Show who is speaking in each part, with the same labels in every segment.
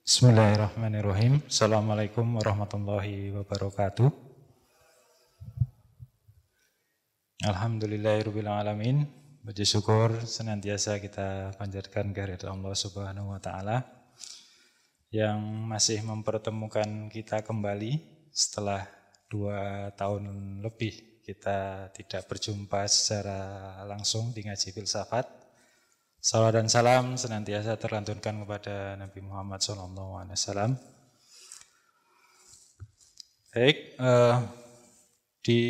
Speaker 1: Bismillahirrahmanirrahim. Assalamualaikum warahmatullahi wabarakatuh. Alhamdulillahirabbil alamin. Puji syukur senantiasa kita panjatkan kehadirat Allah Subhanahu wa taala yang masih mempertemukan kita kembali setelah 2 tahun lebih kita tidak berjumpa secara langsung di ngaji filsafat. Salawat dan salam senantiasa terlantunkan kepada Nabi Muhammad SAW. Baik, di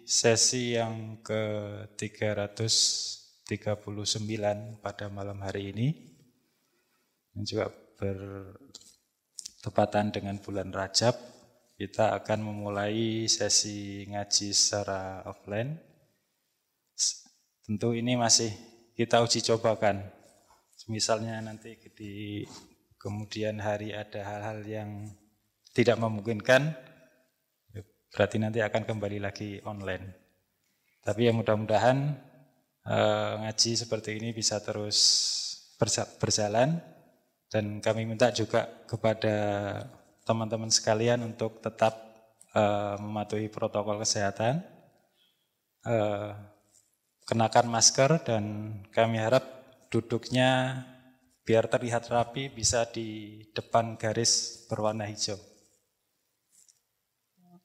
Speaker 1: sesi yang ke-339 pada malam hari ini, yang juga bertepatan dengan bulan Rajab, kita akan memulai sesi ngaji secara offline. Tentu ini masih kita uji cobakan. Misalnya nanti di kemudian hari ada hal-hal yang tidak memungkinkan, berarti nanti akan kembali lagi online. Tapi ya mudah-mudahan ngaji seperti ini bisa terus berjalan, dan kami minta juga kepada teman-teman sekalian untuk tetap mematuhi protokol kesehatan, kenakan masker, dan kami harap duduknya biar terlihat rapi bisa di depan garis berwarna hijau.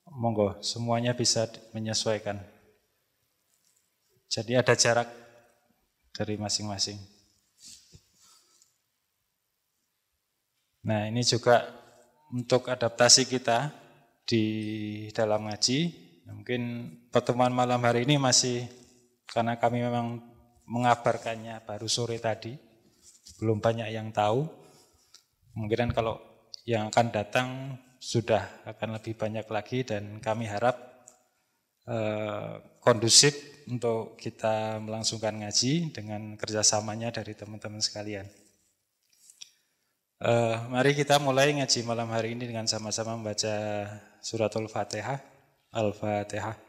Speaker 1: Monggo, semuanya bisa menyesuaikan. Jadi ada jarak dari masing-masing. Nah, ini juga untuk adaptasi kita di dalam ngaji. Mungkin pertemuan malam hari ini masih, karena kami memang mengabarkannya baru sore tadi, belum banyak yang tahu. Mungkin kalau yang akan datang sudah akan lebih banyak lagi, dan kami harap kondusif untuk kita melangsungkan ngaji dengan kerjasamanya dari teman-teman sekalian. Mari kita mulai ngaji malam hari ini dengan sama-sama membaca suratul Fatihah. Al-Fatihah.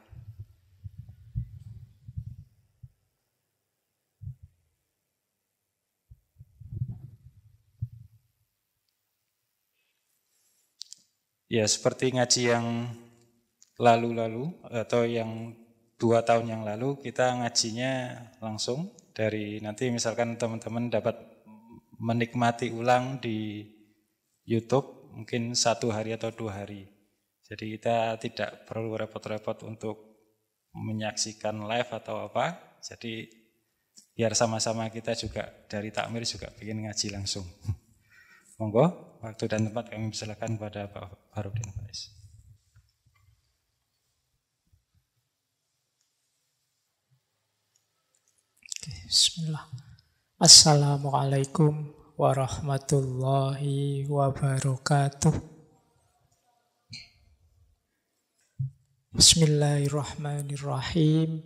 Speaker 1: Ya, seperti ngaji yang lalu-lalu atau yang 2 tahun yang lalu, kita ngajinya langsung dari, nanti misalkan teman-teman dapat menikmati ulang di YouTube mungkin 1 hari atau 2 hari. Jadi kita tidak perlu repot-repot untuk menyaksikan live atau apa. Jadi biar sama-sama kita juga dari takmir juga bikin ngaji langsung. Monggo, waktu dan tempat kami persilakan kepada Pak Farudin Faiz.
Speaker 2: Bismillah. Assalamualaikum warahmatullahi wabarakatuh. Bismillahirrahmanirrahim.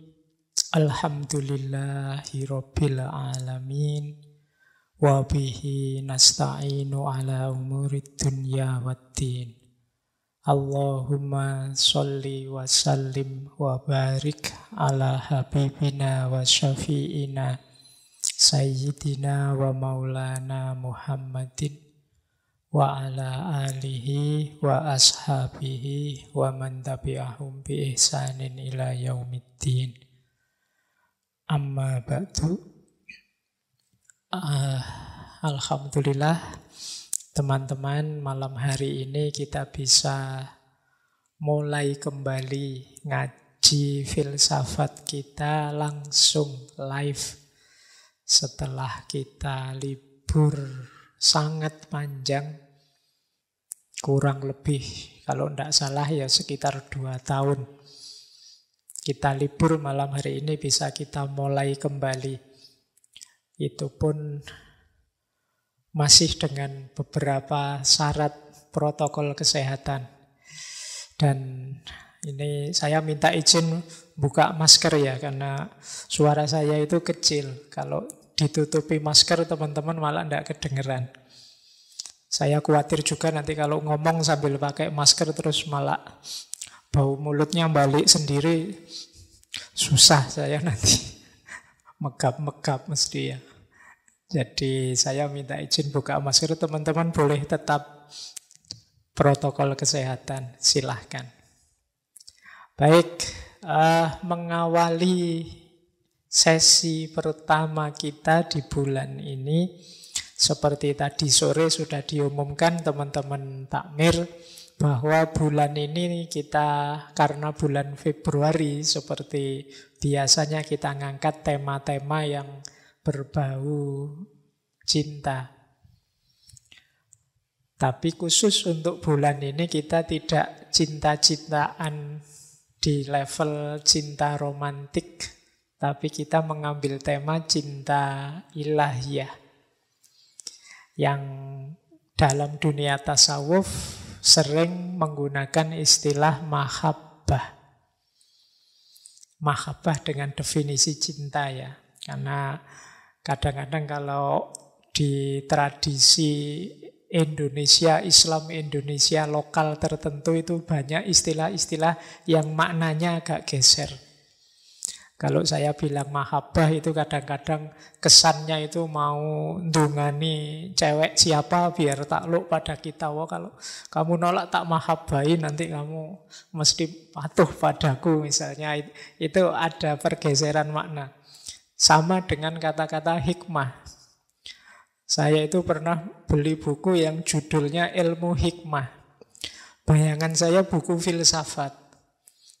Speaker 2: Alhamdulillahi rabbil alamin. Wa bihi nasta'inu ala umurid dunya waddin. Allahumma sholli wa sallim wa barik ala habibina wa syafi'ina sayyidina wa maulana Muhammadin wa ala alihi wa ashabihi wa man tabi'ahum bi ihsanin ila yaumiddin. Amma ba'du. Alhamdulillah, teman-teman, malam hari ini kita bisa mulai kembali ngaji filsafat kita langsung live setelah kita libur sangat panjang, kurang lebih kalau tidak salah ya sekitar 2 tahun. Kita libur, malam hari ini bisa kita mulai kembali. Itu pun masih dengan beberapa syarat protokol kesehatan. Dan ini saya minta izin buka masker ya, karena suara saya itu kecil. Kalau ditutupi masker teman-teman malah tidak kedengeran. Saya khawatir juga nanti kalau ngomong sambil pakai masker terus malah bau mulutnya balik sendiri. Susah saya nanti. Megap-megap mesti ya. Jadi saya minta izin buka masker, teman-teman boleh tetap protokol kesehatan, silahkan. Baik, mengawali sesi pertama kita di bulan ini, seperti tadi sore sudah diumumkan teman-teman takmir, bahwa bulan ini kita, karena bulan Februari, seperti biasanya kita ngangkat tema-tema yang berbau cinta. Tapi khusus untuk bulan ini kita tidak cinta-cintaan di level cinta romantik, tapi kita mengambil tema cinta ilahiyah, yang dalam dunia tasawuf sering menggunakan istilah mahabbah. Mahabbah dengan definisi cinta ya. Karena kadang-kadang kalau di tradisi Indonesia, Islam Indonesia lokal tertentu itu banyak istilah-istilah yang maknanya agak geser. Kalau saya bilang mahabbah itu kadang-kadang kesannya itu mau ndungani cewek siapa biar takluk pada kita. Wah, kalau kamu nolak tak mahabbahi nanti kamu mesti patuh padaku misalnya. Itu ada pergeseran makna. Sama dengan kata-kata hikmah. Saya itu pernah beli buku yang judulnya Ilmu Hikmah. Bayangan saya buku filsafat.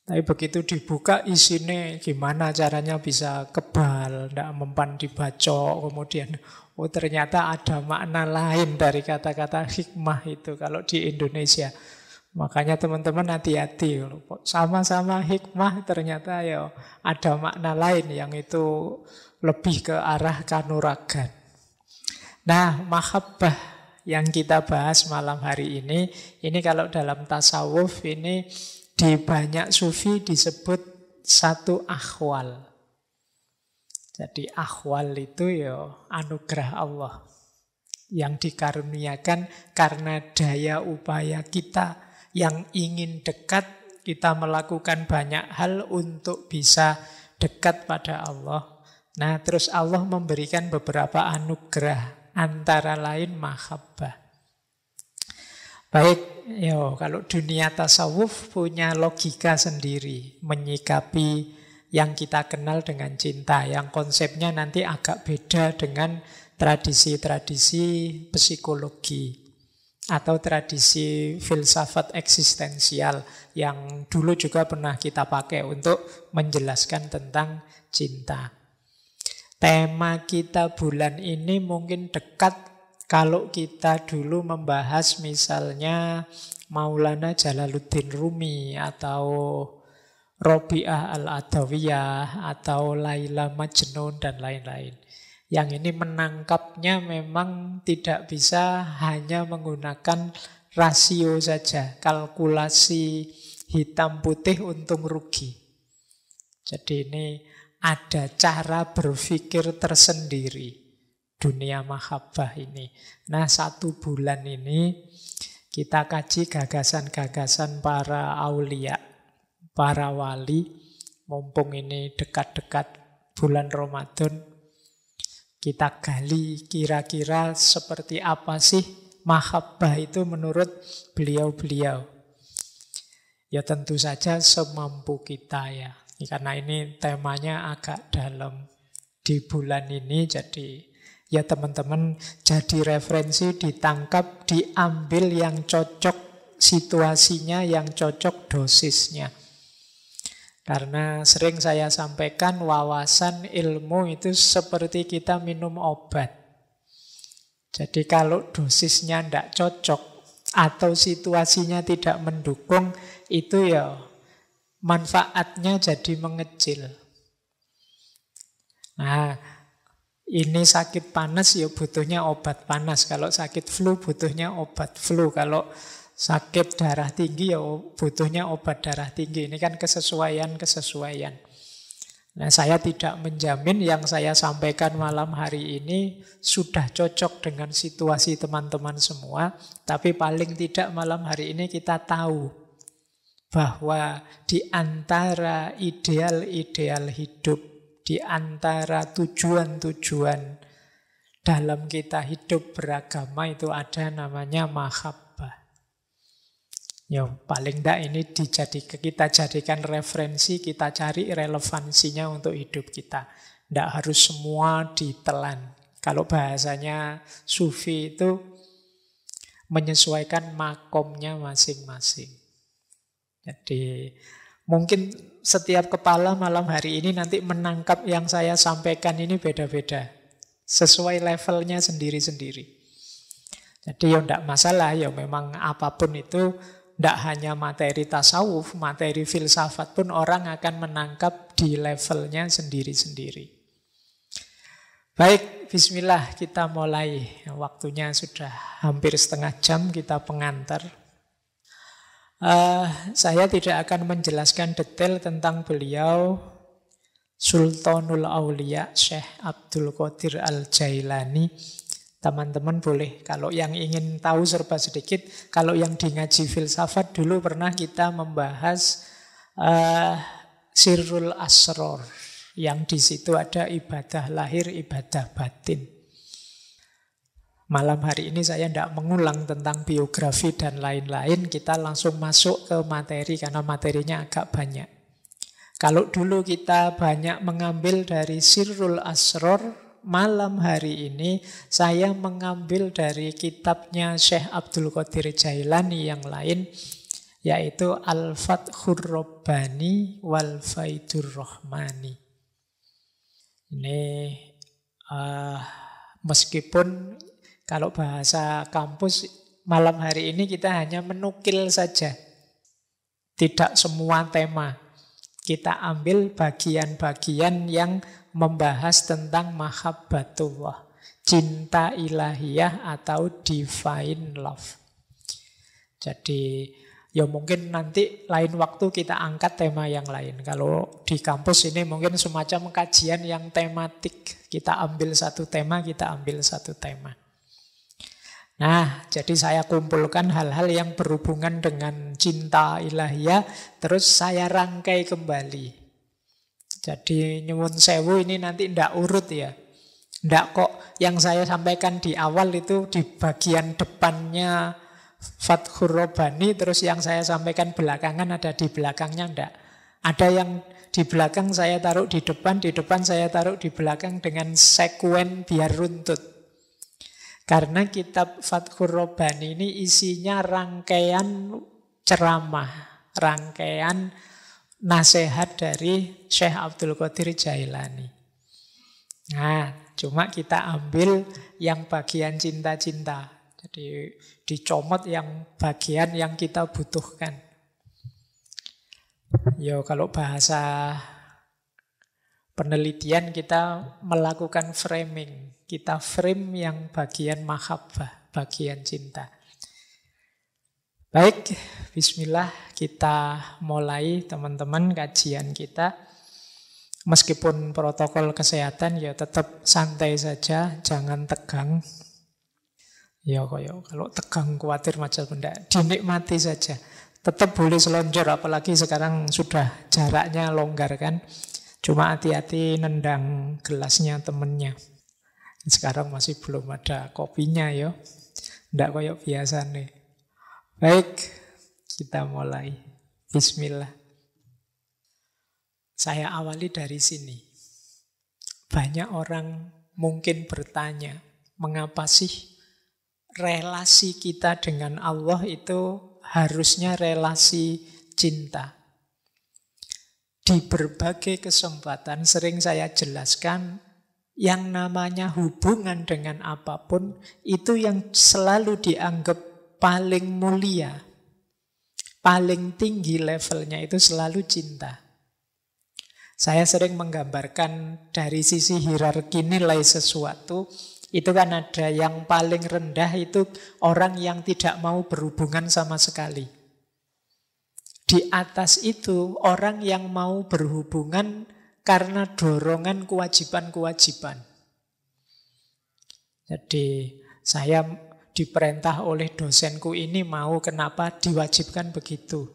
Speaker 2: Tapi begitu dibuka isinya gimana caranya bisa kebal, tidak mempan dibacok, kemudian oh ternyata ada makna lain dari kata-kata hikmah itu kalau di Indonesia. Makanya teman-teman hati-hati, sama-sama hikmah ternyata ya ada makna lain yang itu lebih ke arah kanuragan. Nah, mahabbah yang kita bahas malam hari ini kalau dalam tasawuf ini di banyak sufi disebut satu akhwal. Jadi akhwal itu ya anugerah Allah yang dikaruniakan karena daya upaya kita yang ingin dekat, kita melakukan banyak hal untuk bisa dekat pada Allah. Nah, terus Allah memberikan beberapa anugerah, antara lain mahabbah. Baik, kalau dunia tasawuf punya logika sendiri menyikapi yang kita kenal dengan cinta, yang konsepnya nanti agak beda dengan tradisi-tradisi psikologi atau tradisi filsafat eksistensial yang dulu juga pernah kita pakai untuk menjelaskan tentang cinta. Tema kita bulan ini mungkin dekat kalau kita dulu membahas misalnya Maulana Jalaluddin Rumi atau Robi'ah Al-Adawiyah atau Laila Majnun dan lain-lain. Yang ini menangkapnya memang tidak bisa hanya menggunakan rasio saja, kalkulasi hitam putih untung rugi. Jadi ini ada cara berpikir tersendiri dunia mahabbah ini. Nah, 1 bulan ini kita kaji gagasan-gagasan para aulia, para wali. Mumpung ini dekat-dekat bulan Ramadan, kita gali kira-kira seperti apa sih mahabbah itu menurut beliau-beliau. Ya tentu saja semampu kita ya. Karena ini temanya agak dalam di bulan ini, jadi ya teman-teman jadi referensi, ditangkap, diambil yang cocok situasinya, yang cocok dosisnya. Karena sering saya sampaikan wawasan ilmu itu seperti kita minum obat. Jadi kalau dosisnya tidak cocok atau situasinya tidak mendukung, itu ya manfaatnya jadi mengecil. Nah, ini sakit panas ya butuhnya obat panas. Kalau sakit flu butuhnya obat flu. Kalau sakit darah tinggi ya butuhnya obat darah tinggi. Ini kan kesesuaian. Nah, saya tidak menjamin yang saya sampaikan malam hari ini sudah cocok dengan situasi teman-teman semua. Tapi paling tidak malam hari ini kita tahu bahwa di antara ideal-ideal hidup, di antara tujuan-tujuan dalam kita hidup beragama itu ada namanya mahabbah. Ya paling tidak ini kita jadikan referensi, kita cari relevansinya untuk hidup kita. Tidak harus semua ditelan. Kalau bahasanya sufi itu menyesuaikan makomnya masing-masing. Jadi mungkin setiap kepala malam hari ini nanti menangkap yang saya sampaikan ini beda-beda. Sesuai levelnya sendiri-sendiri. Jadi ya tidak masalah, ya memang apapun itu tidak hanya materi tasawuf, materi filsafat pun orang akan menangkap di levelnya sendiri-sendiri. Baik, bismillah kita mulai. Waktunya sudah hampir setengah jam, kita pengantar. Saya tidak akan menjelaskan detail tentang beliau, Sultanul Aulia Syekh Abdul Qadir Al-Jailani. Teman-teman boleh, kalau yang ingin tahu serba sedikit, kalau yang di ngaji filsafat dulu pernah kita membahas Sirrul Asror, yang di situ ada ibadah lahir, ibadah batin. Malam hari ini saya tidak mengulang tentang biografi dan lain-lain, kita langsung masuk ke materi karena materinya agak banyak. Kalau dulu kita banyak mengambil dari Sirrul Asror, malam hari ini saya mengambil dari kitabnya Syekh Abdul Qadir Jailani yang lain, yaitu Al-Fathur Rabbani wal Faidur Rahmani. Ini meskipun kalau bahasa kampus malam hari ini kita hanya menukil saja, tidak semua tema. Kita ambil bagian-bagian yang membahas tentang mahabbatullah, cinta ilahiyah atau divine love. Jadi ya mungkin nanti lain waktu kita angkat tema yang lain. Kalau di kampus ini mungkin semacam kajian yang tematik. Kita ambil satu tema, kita ambil satu tema. Nah, jadi saya kumpulkan hal-hal yang berhubungan dengan cinta ilahiyah, terus saya rangkai kembali. Jadi nyuwun sewu ini nanti ndak urut ya. Ndak kok yang saya sampaikan di awal itu di bagian depannya Fathur Rabbani, terus yang saya sampaikan belakangan ada di belakangnya, ndak. Ada yang di belakang saya taruh di depan saya taruh di belakang dengan sekuen biar runtut. Karena kitab Fathur Rabbani ini isinya rangkaian ceramah, rangkaian nasihat dari Syekh Abdul Qadir Jailani. Nah, cuma kita ambil yang bagian cinta-cinta. Jadi dicomot yang bagian yang kita butuhkan. Yo, kalau bahasa penelitian kita melakukan framing. Kita frame yang bagian mahabbah, bagian cinta. Baik, bismillah kita mulai teman-teman kajian kita. Meskipun protokol kesehatan ya tetap santai saja, jangan tegang. Ya kalau tegang khawatir macam benda, dinikmati saja. Tetap boleh selonjor, apalagi sekarang sudah jaraknya longgar kan. Cuma hati-hati nendang gelasnya temennya. Sekarang masih belum ada kopinya ya. Ndak koyok biasa nih. Baik, kita mulai. Bismillah. Saya awali dari sini. Banyak orang mungkin bertanya, mengapa sih relasi kita dengan Allah itu harusnya relasi cinta? Di berbagai kesempatan sering saya jelaskan, yang namanya hubungan dengan apapun itu yang selalu dianggap paling mulia, paling tinggi levelnya itu selalu cinta. Saya sering menggambarkan dari sisi hierarki nilai sesuatu, itu kan ada yang paling rendah itu orang yang tidak mau berhubungan sama sekali. Di atas itu orang yang mau berhubungan karena dorongan kewajiban-kewajiban. Jadi saya diperintah oleh dosenku ini mau, kenapa diwajibkan begitu?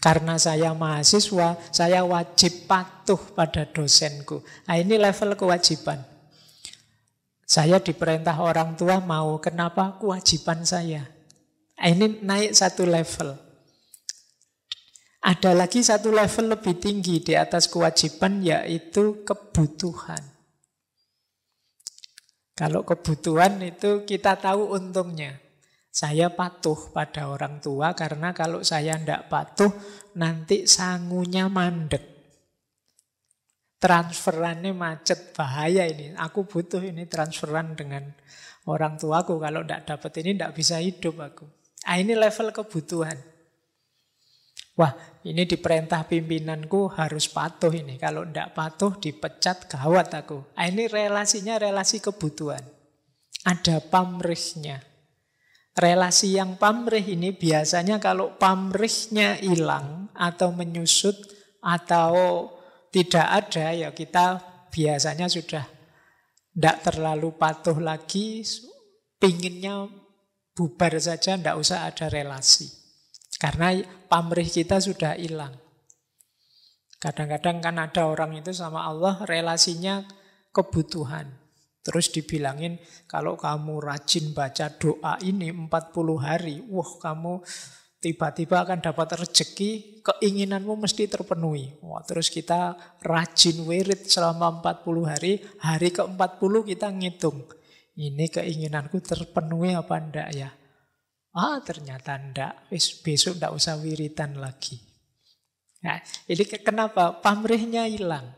Speaker 2: Karena saya mahasiswa, saya wajib patuh pada dosenku. Nah, ini level kewajiban. Saya diperintah orang tua mau, kenapa? Kewajiban saya. Ini naik satu level. Ada lagi satu level lebih tinggi di atas kewajiban, yaitu kebutuhan. Kalau kebutuhan itu kita tahu untungnya. Saya patuh pada orang tua karena kalau saya tidak patuh, nanti sangunya mandek. Transferannya macet, bahaya ini. Aku butuh ini transferan dengan orang tuaku. Kalau tidak dapat ini tidak bisa hidup aku. Ini level kebutuhan. Wah, ini diperintah pimpinanku harus patuh ini. Kalau tidak patuh dipecat, gawat aku. Ini relasinya relasi kebutuhan. Ada pamrihnya. Relasi yang pamrih ini biasanya kalau pamrihnya hilang atau menyusut atau tidak ada, ya kita biasanya sudah tidak terlalu patuh lagi, pinginnya bubar saja, tidak usah ada relasi. Karena pamrih kita sudah hilang. Kadang-kadang kan ada orang itu sama Allah relasinya kebutuhan. Terus dibilangin, kalau kamu rajin baca doa ini 40 hari, wah kamu tiba-tiba akan dapat rezeki, keinginanmu mesti terpenuhi. Wah, terus kita rajin wirid selama 40 hari, hari ke-40 kita ngitung. Ini keinginanku terpenuhi apa enggak ya? Ternyata enggak. Besok enggak usah wiridan lagi. Nah, ini kenapa? Pamrihnya hilang.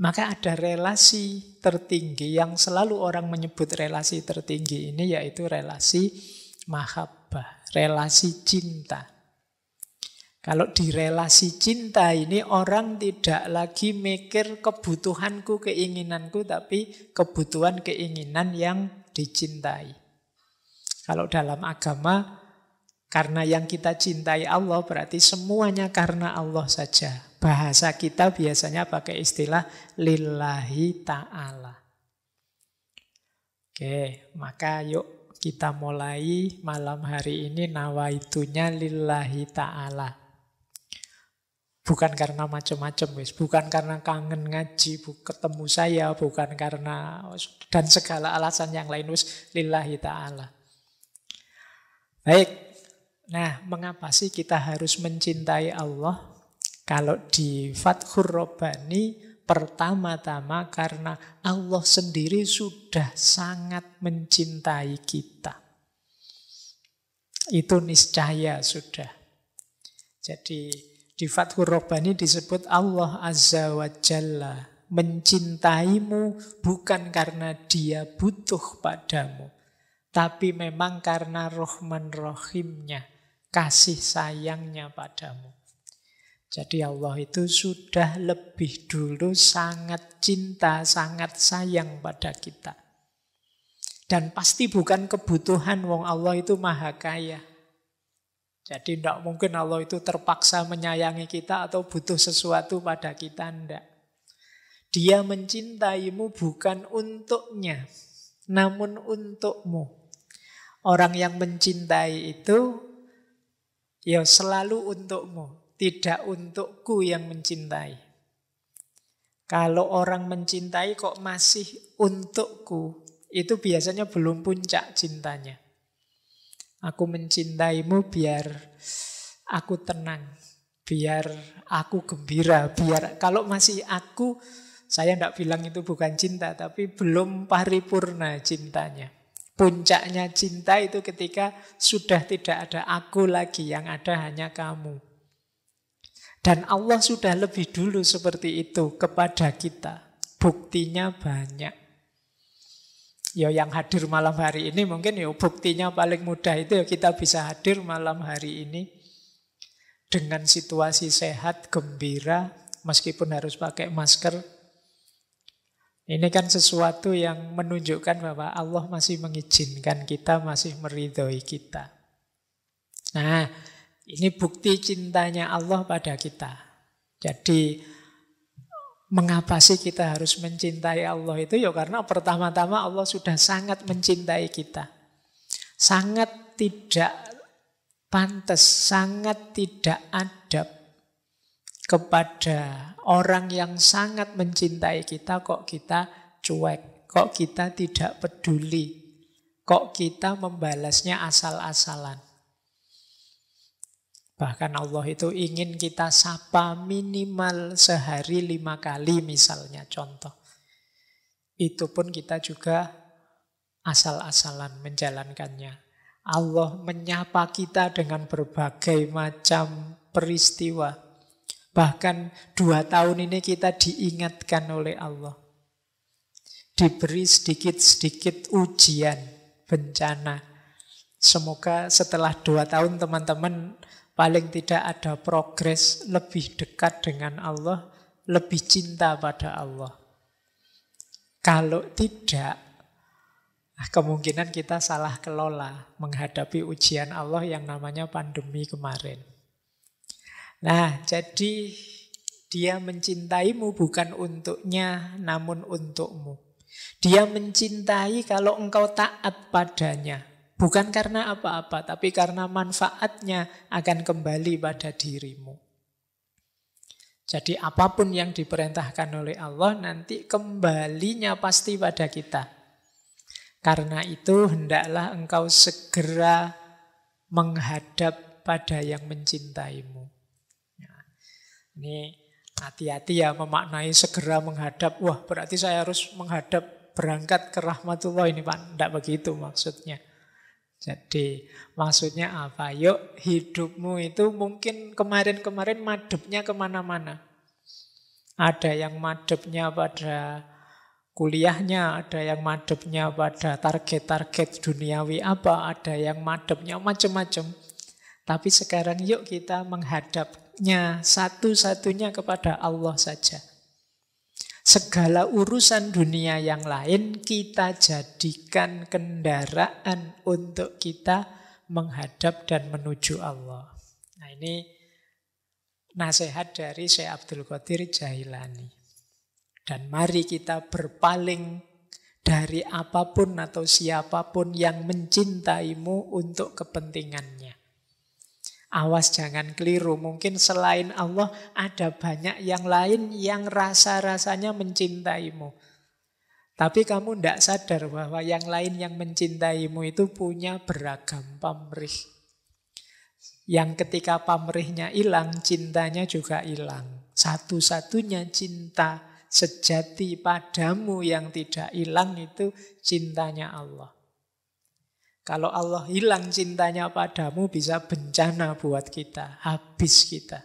Speaker 2: Maka ada relasi tertinggi yang selalu orang menyebut relasi tertinggi ini, yaitu relasi mahabbah, relasi cinta. Kalau di relasi cinta ini orang tidak lagi mikir kebutuhanku, keinginanku, tapi kebutuhan, keinginan yang dicintai. Kalau dalam agama, karena yang kita cintai Allah, berarti semuanya karena Allah saja. Bahasa kita biasanya pakai istilah lillahi ta'ala. Oke, maka yuk kita mulai malam hari ini nawaitunya lillahi ta'ala. Bukan karena macam-macam, bukan karena kangen ngaji, ketemu saya, bukan karena dan segala alasan yang lain, lillahi ta'ala. Baik, nah mengapa sih kita harus mencintai Allah? Kalau di Fathur Rabbani, pertama-tama karena Allah sendiri sudah sangat mencintai kita. Itu niscaya sudah. Jadi di Fathur Rabbani disebut Allah Azza wa Jalla mencintaimu bukan karena dia butuh padamu, tapi memang karena Rahman Rahimnya, kasih sayangnya padamu. Jadi Allah itu sudah lebih dulu sangat cinta, sangat sayang pada kita. Dan pasti bukan kebutuhan, wong Allah itu maha kaya. Jadi tidak mungkin Allah itu terpaksa menyayangi kita atau butuh sesuatu pada kita, tidak. Dia mencintaimu bukan untuknya, namun untukmu. Orang yang mencintai itu ya selalu untukmu. Tidak untukku yang mencintai. Kalau orang mencintai kok masih untukku, itu biasanya belum puncak cintanya. Aku mencintaimu biar aku tenang, biar aku gembira, biar kalau masih aku, saya tidak bilang itu bukan cinta, tapi belum paripurna cintanya. Puncaknya cinta itu ketika sudah tidak ada aku lagi, yang ada hanya kamu. Dan Allah sudah lebih dulu seperti itu kepada kita. Buktinya banyak. Ya yang hadir malam hari ini mungkin ya buktinya paling mudah itu ya kita bisa hadir malam hari ini dengan situasi sehat, gembira, meskipun harus pakai masker. Ini kan sesuatu yang menunjukkan bahwa Allah masih mengizinkan kita, masih meridhoi kita. Nah, ini bukti cintanya Allah pada kita. Jadi, mengapa sih kita harus mencintai Allah itu? Ya karena pertama-tama Allah sudah sangat mencintai kita. Sangat tidak pantas, sangat tidak adab kepada orang yang sangat mencintai kita kok kita cuek, Kok kita tidak peduli? Kok kita membalasnya asal-asalan? Bahkan Allah itu ingin kita sapa minimal sehari 5 kali misalnya, contoh. Itu pun kita juga asal-asalan menjalankannya. Allah menyapa kita dengan berbagai macam peristiwa. Bahkan 2 tahun ini kita diingatkan oleh Allah. Diberi sedikit-sedikit ujian, bencana. Semoga setelah 2 tahun teman-teman paling tidak ada progres, lebih dekat dengan Allah, lebih cinta pada Allah. Kalau tidak, kemungkinan kita salah kelola menghadapi ujian Allah yang namanya pandemi kemarin. Nah, jadi dia mencintaimu bukan untuknya, namun untukmu. Dia mencintai kalau engkau taat padanya. Bukan karena apa-apa, tapi karena manfaatnya akan kembali pada dirimu. Jadi apapun yang diperintahkan oleh Allah nanti kembalinya pasti pada kita. Karena itu hendaklah engkau segera menghadap pada yang mencintaimu. Nah, ini hati-hati ya memaknai segera menghadap. Wah, berarti saya harus menghadap berangkat ke rahmatullah ini Pak. Tidak begitu maksudnya. Jadi maksudnya apa? Yuk hidupmu itu mungkin kemarin-kemarin madepnya kemana-mana. Ada yang madepnya pada kuliahnya, ada yang madepnya pada target-target duniawi apa, ada yang madepnya macam-macam. Tapi sekarang yuk kita menghadapnya satu-satunya kepada Allah saja. Segala urusan dunia yang lain kita jadikan kendaraan untuk kita menghadap dan menuju Allah. Nah ini nasihat dari Syekh Abdul Qadir Jailani. Dan mari kita berpaling dari apapun atau siapapun yang mencintaimu untuk kepentingannya. Awas jangan keliru, mungkin selain Allah ada banyak yang lain yang rasa-rasanya mencintaimu. Tapi kamu tidak sadar bahwa yang lain yang mencintaimu itu punya beragam pamrih. Yang ketika pamrihnya hilang, cintanya juga hilang. Satu-satunya cinta sejati padamu yang tidak hilang itu cintanya Allah. Kalau Allah hilang cintanya padamu bisa bencana buat kita, habis kita.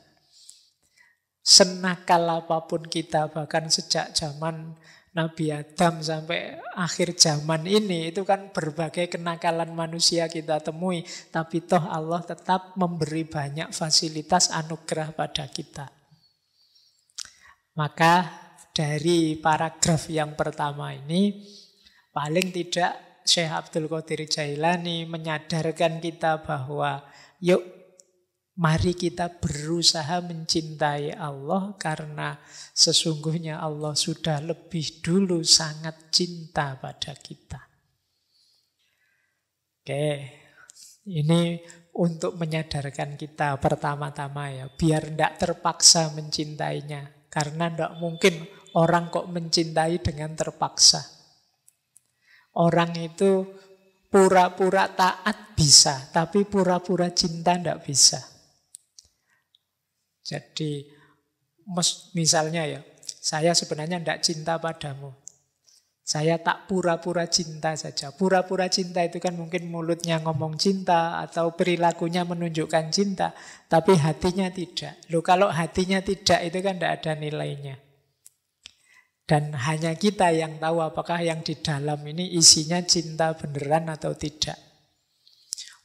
Speaker 2: Senakal apapun kita, bahkan sejak zaman Nabi Adam sampai akhir zaman ini, itu kan berbagai kenakalan manusia kita temui. Tapi toh Allah tetap memberi banyak fasilitas anugerah pada kita. Maka dari paragraf yang pertama ini, paling tidak Syekh Abdul Qadir Jailani menyadarkan kita bahwa yuk mari kita berusaha mencintai Allah karena sesungguhnya Allah sudah lebih dulu sangat cinta pada kita. Oke, ini untuk menyadarkan kita pertama-tama ya, biar tidak terpaksa mencintainya. Karena tidak mungkin orang kok mencintai dengan terpaksa. Orang itu pura-pura taat bisa, tapi pura-pura cinta tidak bisa. Jadi misalnya ya, saya sebenarnya tidak cinta padamu. Saya tak pura-pura cinta saja. Pura-pura cinta itu kan mungkin mulutnya ngomong cinta atau perilakunya menunjukkan cinta, tapi hatinya tidak. Loh, kalau hatinya tidak itu kan tidak ada nilainya. Dan hanya kita yang tahu apakah yang di dalam ini isinya cinta beneran atau tidak.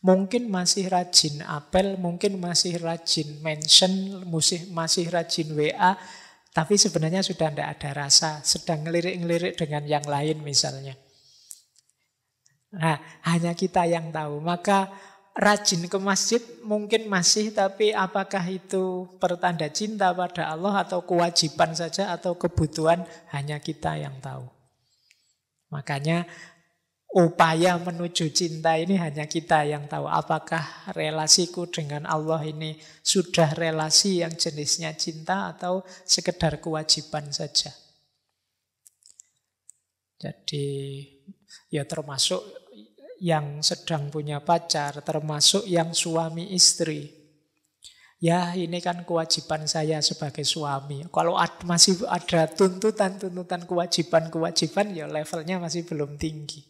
Speaker 2: Mungkin masih rajin apel, mungkin masih rajin mention, masih rajin WA, tapi sebenarnya sudah tidak ada rasa, sedang ngelirik-ngelirik dengan yang lain misalnya. Nah, hanya kita yang tahu. Maka rajin ke masjid mungkin masih, tapi apakah itu pertanda cinta pada Allah atau kewajiban saja atau kebutuhan, hanya kita yang tahu. Makanya upaya menuju cinta ini hanya kita yang tahu. Apakah relasiku dengan Allah ini sudah relasi yang jenisnya cinta atau sekedar kewajiban saja. Jadi ya termasuk yang sedang punya pacar, termasuk yang suami istri. Ya ini kan kewajiban saya sebagai suami. Kalau masih ada tuntutan-tuntutan kewajiban-kewajiban, ya levelnya masih belum tinggi.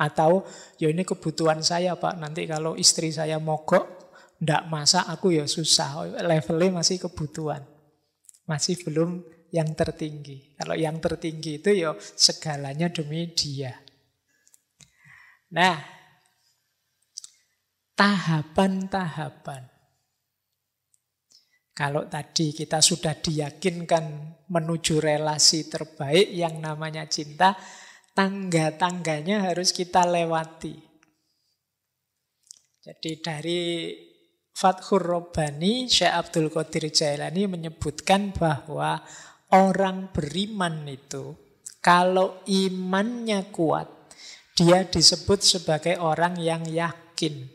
Speaker 2: Atau ya ini kebutuhan saya Pak, nanti kalau istri saya mogok, ndak masak aku ya susah. Levelnya masih kebutuhan. Masih belum yang tertinggi. Kalau yang tertinggi itu ya segalanya demi dia. Nah, tahapan-tahapan. Kalau tadi kita sudah diyakinkan menuju relasi terbaik yang namanya cinta, tangga-tangganya harus kita lewati. Jadi dari Fathur Rabbani, Syekh Abdul Qadir Jailani menyebutkan bahwa orang beriman itu, kalau imannya kuat, dia disebut sebagai orang yang yakin.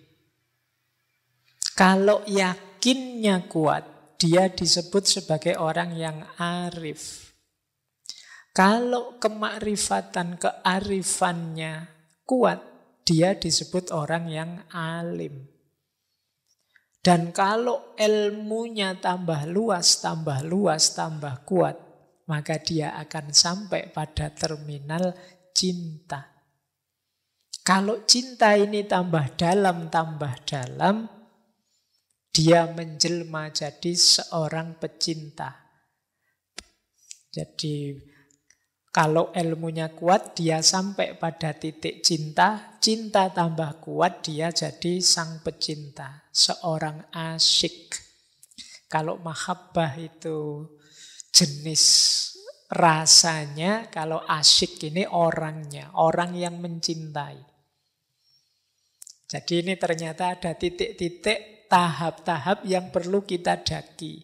Speaker 2: Kalau yakinnya kuat, dia disebut sebagai orang yang arif. Kalau kemakrifatan, kearifannya kuat, dia disebut orang yang alim. Dan kalau ilmunya tambah luas, tambah kuat, maka dia akan sampai pada terminal cinta. Kalau cinta ini tambah dalam, dia menjelma jadi seorang pecinta. Jadi kalau ilmunya kuat, dia sampai pada titik cinta. Cinta tambah kuat, dia jadi sang pecinta. Seorang asyik. Kalau mahabbah itu jenis rasanya, kalau asyik ini orangnya. Orang yang mencintai. Jadi ini ternyata ada titik-titik, tahap-tahap yang perlu kita daki.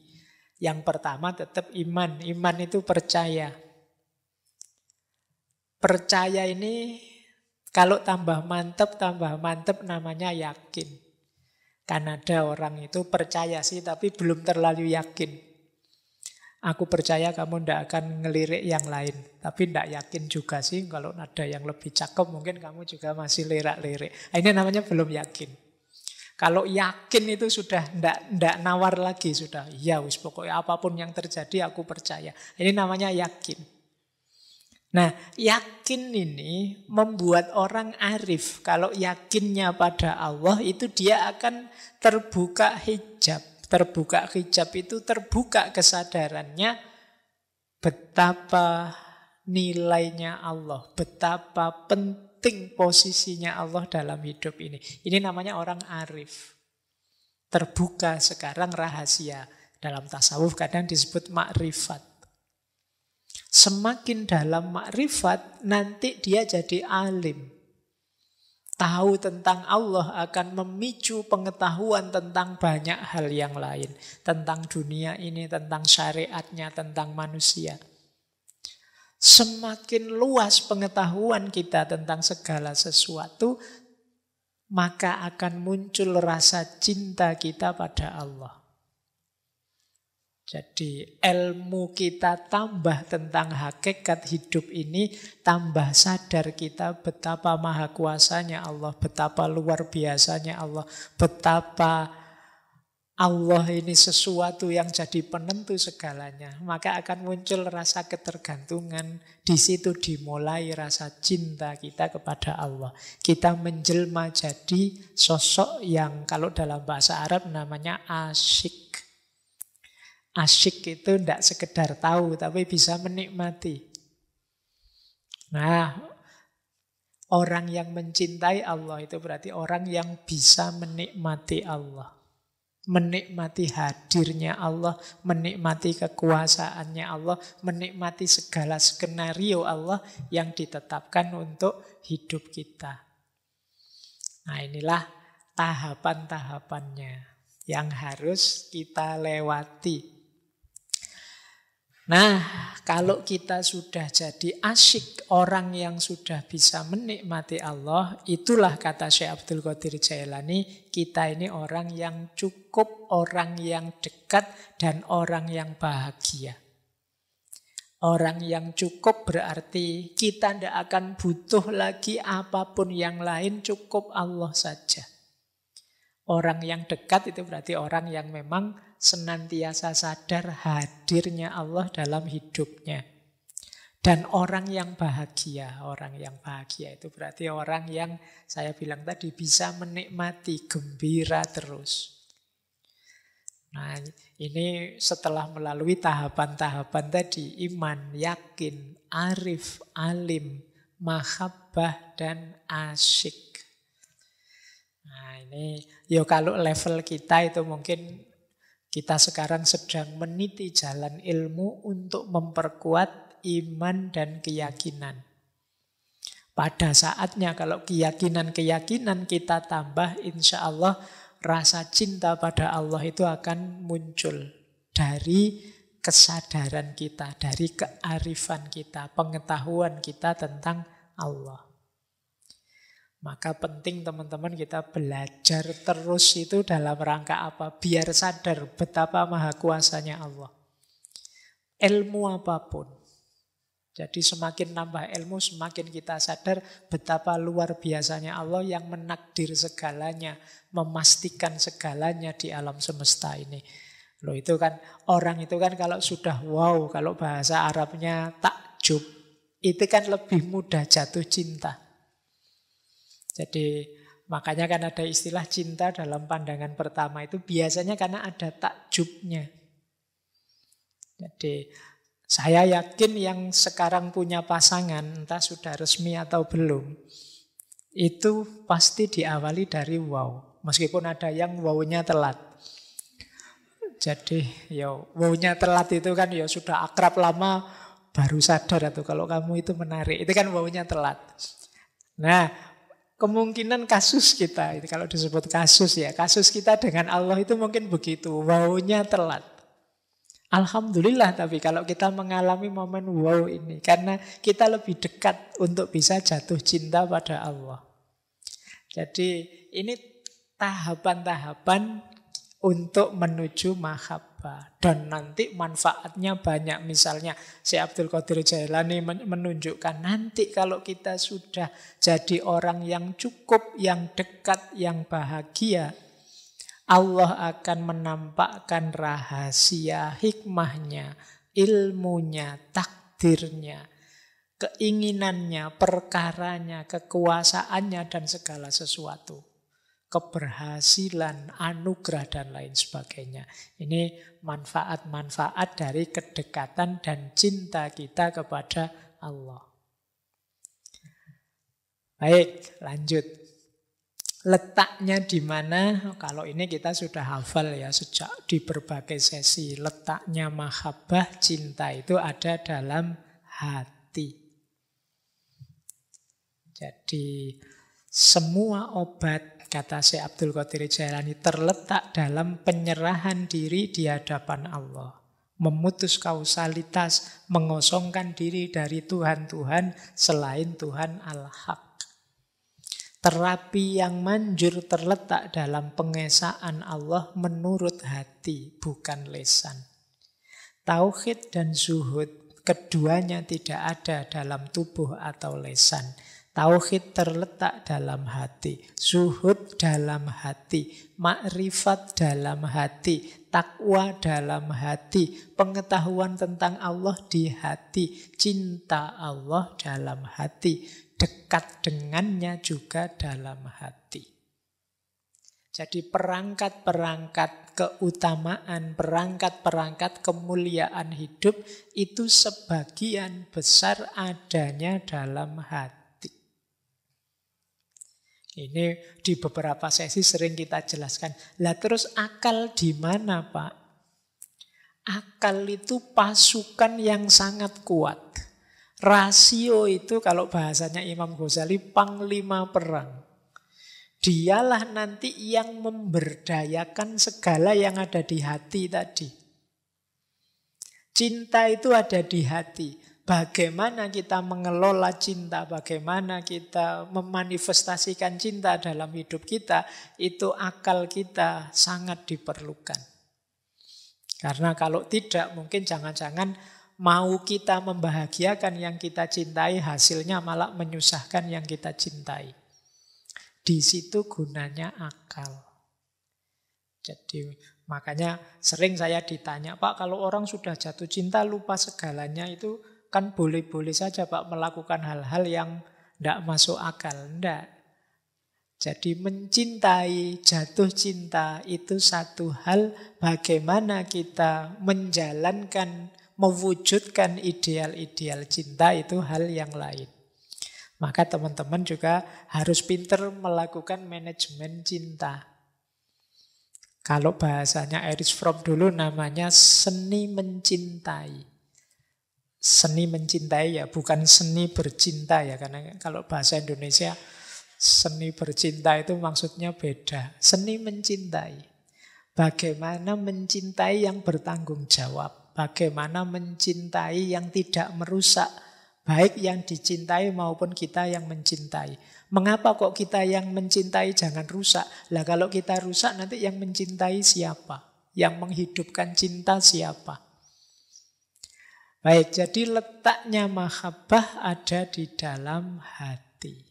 Speaker 2: Yang pertama tetap iman. Iman itu percaya. Percaya ini kalau tambah mantep namanya yakin. Kan ada orang itu percaya sih tapi belum terlalu yakin. Aku percaya kamu tidak akan ngelirik yang lain. Tapi tidak yakin juga sih. Kalau ada yang lebih cakep mungkin kamu juga masih lirak-lirik. Ini namanya belum yakin. Kalau yakin itu sudah tidak nawar lagi. Sudah ya wis pokoknya apapun yang terjadi aku percaya. Ini namanya yakin. Nah, yakin ini membuat orang arif. Kalau yakinnya pada Allah itu dia akan terbuka hijab. Terbuka hijab itu terbuka kesadarannya betapa nilainya Allah, betapa penting posisinya Allah dalam hidup ini. Ini namanya orang arif. Terbuka sekarang rahasia. Dalam tasawuf kadang disebut makrifat. Semakin dalam makrifat, nanti dia jadi alim. Tahu tentang Allah akan memicu pengetahuan tentang banyak hal yang lain. Tentang dunia ini, tentang syariatnya, tentang manusia. Semakin luas pengetahuan kita tentang segala sesuatu, maka akan muncul rasa cinta kita pada Allah. Jadi ilmu kita tambah tentang hakikat hidup ini, tambah sadar kita betapa maha kuasanya Allah, betapa luar biasanya Allah, betapa Allah ini sesuatu yang jadi penentu segalanya. Maka akan muncul rasa ketergantungan, di situ dimulai rasa cinta kita kepada Allah. Kita menjelma jadi sosok yang kalau dalam bahasa Arab namanya asyik. Asyik itu tidak sekedar tahu, tapi bisa menikmati. Nah, orang yang mencintai Allah itu berarti orang yang bisa menikmati Allah. Menikmati hadirnya Allah, menikmati kekuasaannya Allah, menikmati segala skenario Allah yang ditetapkan untuk hidup kita. Nah, inilah tahapan-tahapannya yang harus kita lewati. Nah, kalau kita sudah jadi asyik, orang yang sudah bisa menikmati Allah, itulah kata Syekh Abdul Qadir Jailani, kita ini orang yang cukup, orang yang dekat, dan orang yang bahagia. Orang yang cukup berarti kita tidak akan butuh lagi apapun yang lain, cukup Allah saja. Orang yang dekat itu berarti orang yang memang senantiasa sadar hadirnya Allah dalam hidupnya. Dan orang yang bahagia itu berarti orang yang saya bilang tadi bisa menikmati, gembira terus. Nah, ini setelah melalui tahapan-tahapan tadi, iman, yakin, arif, alim, mahabbah, dan asyik. Nah, ini kalau level kita itu mungkin kita sekarang sedang meniti jalan ilmu untuk memperkuat iman dan keyakinan. Pada saatnya kalau keyakinan kita tambah, insya Allah rasa cinta pada Allah itu akan muncul dari kesadaran kita, dari kearifan kita, pengetahuan kita tentang Allah. Maka penting teman-teman kita belajar terus itu dalam rangka apa? Biar sadar betapa maha kuasanya Allah. Ilmu apapun. Jadi semakin nambah ilmu, semakin kita sadar betapa luar biasanya Allah yang menakdir segalanya, memastikan segalanya di alam semesta ini. Loh itu kan, orang itu kan kalau sudah wow, kalau bahasa Arabnya takjub, itu kan lebih mudah jatuh cinta. Jadi makanya kan ada istilah cinta dalam pandangan pertama itu biasanya karena ada takjubnya. Jadi saya yakin yang sekarang punya pasangan, entah sudah resmi atau belum, itu pasti diawali dari wow. Meskipun ada yang wow-nya telat. Jadi wow-nya telat itu kan sudah akrab lama, baru sadar atau kalau kamu itu menarik. Itu kan wow-nya telat. Nah, kemungkinan kasus kita, itu kalau disebut kasus kasus kita dengan Allah itu mungkin begitu, wow-nya telat. Alhamdulillah tapi kalau kita mengalami momen wow ini, karena kita lebih dekat untuk bisa jatuh cinta pada Allah. Jadi ini tahapan-tahapan untuk menuju mahabbah. Dan nanti manfaatnya banyak. Misalnya Syekh Abdul Qadir Jailani menunjukkan nanti kalau kita sudah jadi orang yang cukup, yang dekat, yang bahagia, Allah akan menampakkan rahasia, hikmahnya, ilmunya, takdirnya, keinginannya, perkaranya, kekuasaannya, dan segala sesuatu. Keberhasilan, anugerah, dan lain sebagainya. Ini manfaat-manfaat dari kedekatan dan cinta kita kepada Allah. Baik, lanjut. Letaknya di mana? Kalau ini kita sudah hafal sejak di berbagai sesi. Letaknya mahabbah, cinta itu ada dalam hati. Jadi semua obat, kata Syekh Abdul Qadir Jailani, terletak dalam penyerahan diri di hadapan Allah. Memutus kausalitas, mengosongkan diri dari Tuhan-Tuhan selain Tuhan Al-Haq. Terapi yang manjur terletak dalam pengesaan Allah menurut hati, bukan lisan. Tauhid dan zuhud, keduanya tidak ada dalam tubuh atau lisan. Tauhid terletak dalam hati, zuhud dalam hati, makrifat dalam hati, takwa dalam hati, pengetahuan tentang Allah di hati, cinta Allah dalam hati, dekat dengannya juga dalam hati. Jadi perangkat-perangkat keutamaan, perangkat-perangkat kemuliaan hidup itu sebagian besar adanya dalam hati. Ini di beberapa sesi sering kita jelaskan. Lah terus akal di mana, Pak? Akal itu pasukan yang sangat kuat. Rasio itu kalau bahasanya Imam Ghazali panglima perang. Dialah nanti yang memberdayakan segala yang ada di hati tadi. Cinta itu ada di hati. Bagaimana kita mengelola cinta, bagaimana kita memanifestasikan cinta dalam hidup kita, itu akal kita sangat diperlukan. Karena kalau tidak mungkin jangan-jangan Mau kita membahagiakan yang kita cintai, hasilnya malah menyusahkan yang kita cintai. Di situ gunanya akal. Jadi makanya sering saya ditanya, Pak, kalau orang sudah jatuh cinta lupa segalanya itu kan boleh-boleh saja Pak melakukan hal-hal yang tidak masuk akal. Tidak. Jadi mencintai, jatuh cinta itu satu hal, bagaimana kita menjalankan, mewujudkan ideal-ideal cinta itu hal yang lain. Maka teman-teman juga harus pintar melakukan manajemen cinta. Kalau bahasanya Erich Fromm dulu namanya seni mencintai. Seni mencintai ya, bukan seni bercinta ya. Karena kalau bahasa Indonesia seni bercinta itu maksudnya beda. Seni mencintai. Bagaimana mencintai yang bertanggung jawab. Bagaimana mencintai yang tidak merusak. Baik yang dicintai maupun kita yang mencintai. Mengapa kok kita yang mencintai jangan rusak? Lah kalau kita rusak nanti yang mencintai siapa? Yang menghidupkan cinta siapa? Baik, jadi letaknya mahabbah ada di dalam hati.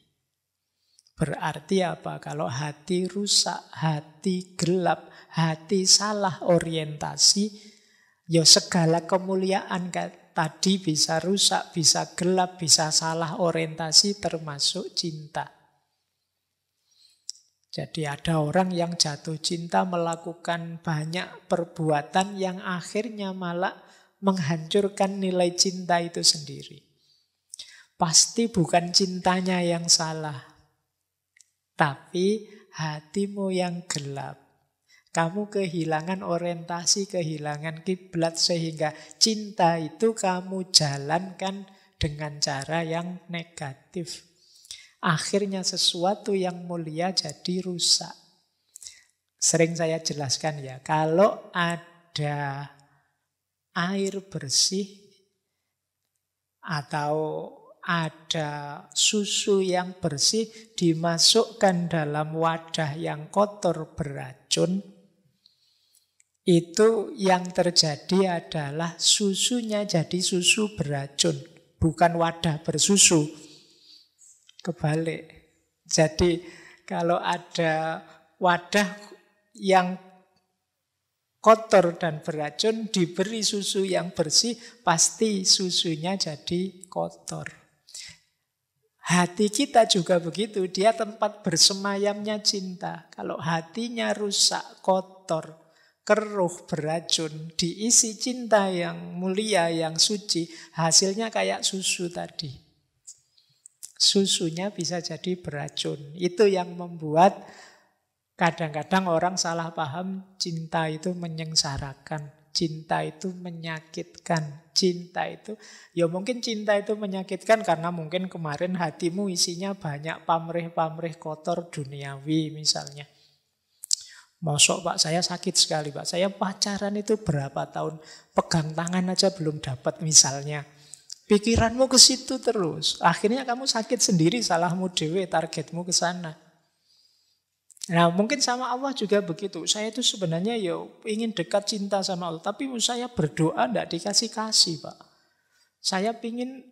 Speaker 2: Berarti apa? Kalau hati rusak, hati gelap, hati salah orientasi, ya segala kemuliaan tadi bisa rusak, bisa gelap, bisa salah orientasi termasuk cinta. Jadi ada orang yang jatuh cinta melakukan banyak perbuatan yang akhirnya malah menghancurkan nilai cinta itu sendiri. Pasti bukan cintanya yang salah, tapi hatimu yang gelap. Kamu kehilangan orientasi, kehilangan kiblat sehingga cinta itu kamu jalankan dengan cara yang negatif. Akhirnya sesuatu yang mulia jadi rusak. Sering saya jelaskan ya, kalau ada air bersih atau ada susu yang bersih dimasukkan dalam wadah yang kotor beracun, itu yang terjadi adalah susunya jadi susu beracun, bukan wadah bersusu. Kebalik. Jadi kalau ada wadah yang kotor dan beracun diberi susu yang bersih, pasti susunya jadi kotor. Hati kita juga begitu, dia tempat bersemayamnya cinta. Kalau hatinya rusak, kotor, keruh, beracun, diisi cinta yang mulia, yang suci, hasilnya kayak susu tadi. Susunya bisa jadi beracun. Itu yang membuat kadang-kadang orang salah paham cinta itu menyengsarakan. Cinta itu menyakitkan. Cinta itu, ya mungkin cinta itu menyakitkan karena mungkin kemarin hatimu isinya banyak pamrih-pamrih kotor duniawi misalnya. Masuk Pak, saya sakit sekali Pak. Saya pacaran itu berapa tahun, pegang tangan aja belum dapat misalnya. Pikiranmu ke situ terus. Akhirnya kamu sakit sendiri, salahmu dewe, targetmu ke sana. Nah mungkin sama Allah juga begitu. Saya itu sebenarnya ingin dekat cinta sama Allah. Tapi saya berdoa tidak dikasih-kasih Pak. Saya pingin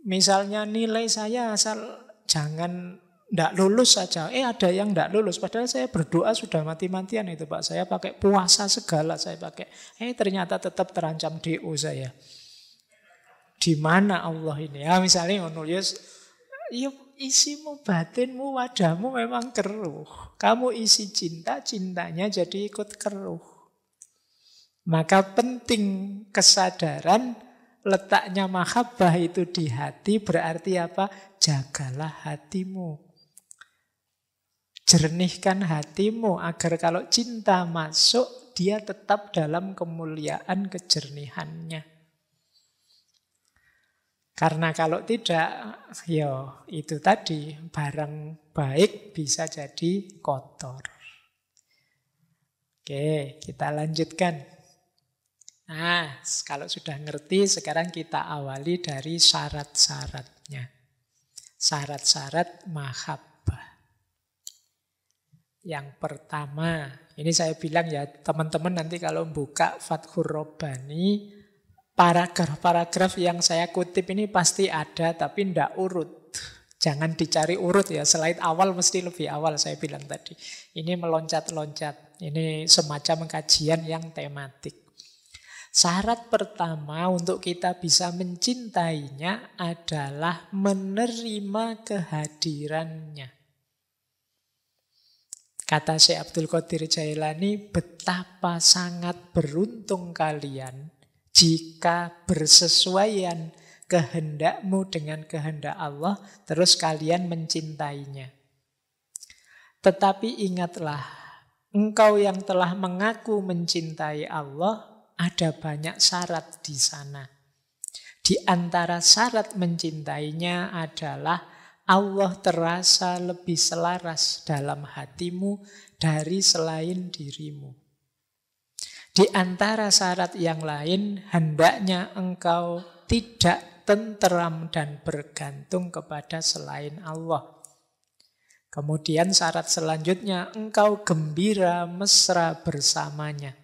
Speaker 2: misalnya nilai saya asal jangan tidak lulus saja. Ada yang tidak lulus. Padahal saya berdoa sudah mati-matian itu Pak. Saya pakai puasa segala saya pakai. Ternyata tetap terancam DO saya. Di mana Allah ini? Ya misalnya menulis, isimu, batinmu, wadahmu memang keruh. Kamu isi cinta, cintanya jadi ikut keruh. Maka penting kesadaran letaknya mahabbah itu di hati. Berarti apa? Jagalah hatimu. Jernihkan hatimu agar kalau cinta masuk, dia tetap dalam kemuliaan kejernihannya. Karena kalau tidak, itu tadi, barang baik bisa jadi kotor. Oke, kita lanjutkan. Nah, kalau sudah ngerti, sekarang kita awali dari syarat-syaratnya. Syarat-syarat mahabbah. Yang pertama, ini saya bilang ya, teman-teman nanti kalau buka Fathur Rabbani, paragraf-paragraf yang saya kutip ini pasti ada, tapi ndak urut. Jangan dicari urut ya, slide awal mesti lebih awal saya bilang tadi. Ini meloncat-loncat, ini semacam kajian yang tematik. Syarat pertama untuk kita bisa mencintainya adalah menerima kehadirannya. Kata Syekh Abdul Qadir Jailani, betapa sangat beruntung kalian jika bersesuaian kehendakmu dengan kehendak Allah, terus kalian mencintainya. Tetapi ingatlah, engkau yang telah mengaku mencintai Allah, ada banyak syarat di sana. Di antara syarat mencintainya adalah Allah terasa lebih selaras dalam hatimu dari selain dirimu. Di antara syarat yang lain, hendaknya engkau tidak tenteram dan bergantung kepada selain Allah. Kemudian syarat selanjutnya, engkau gembira mesra bersamanya.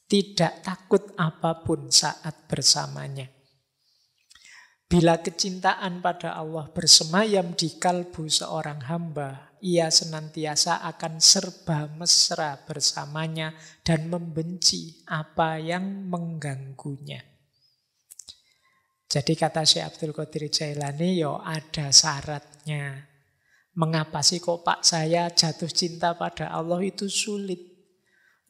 Speaker 2: Tidak takut apapun saat bersamanya. Bila kecintaan pada Allah bersemayam di kalbu seorang hamba, ia senantiasa akan serba mesra bersamanya dan membenci apa yang mengganggunya. Jadi kata Syekh Abdul Qadir Jailani, ada syaratnya. Mengapa sih kok Pak saya jatuh cinta pada Allah itu sulit?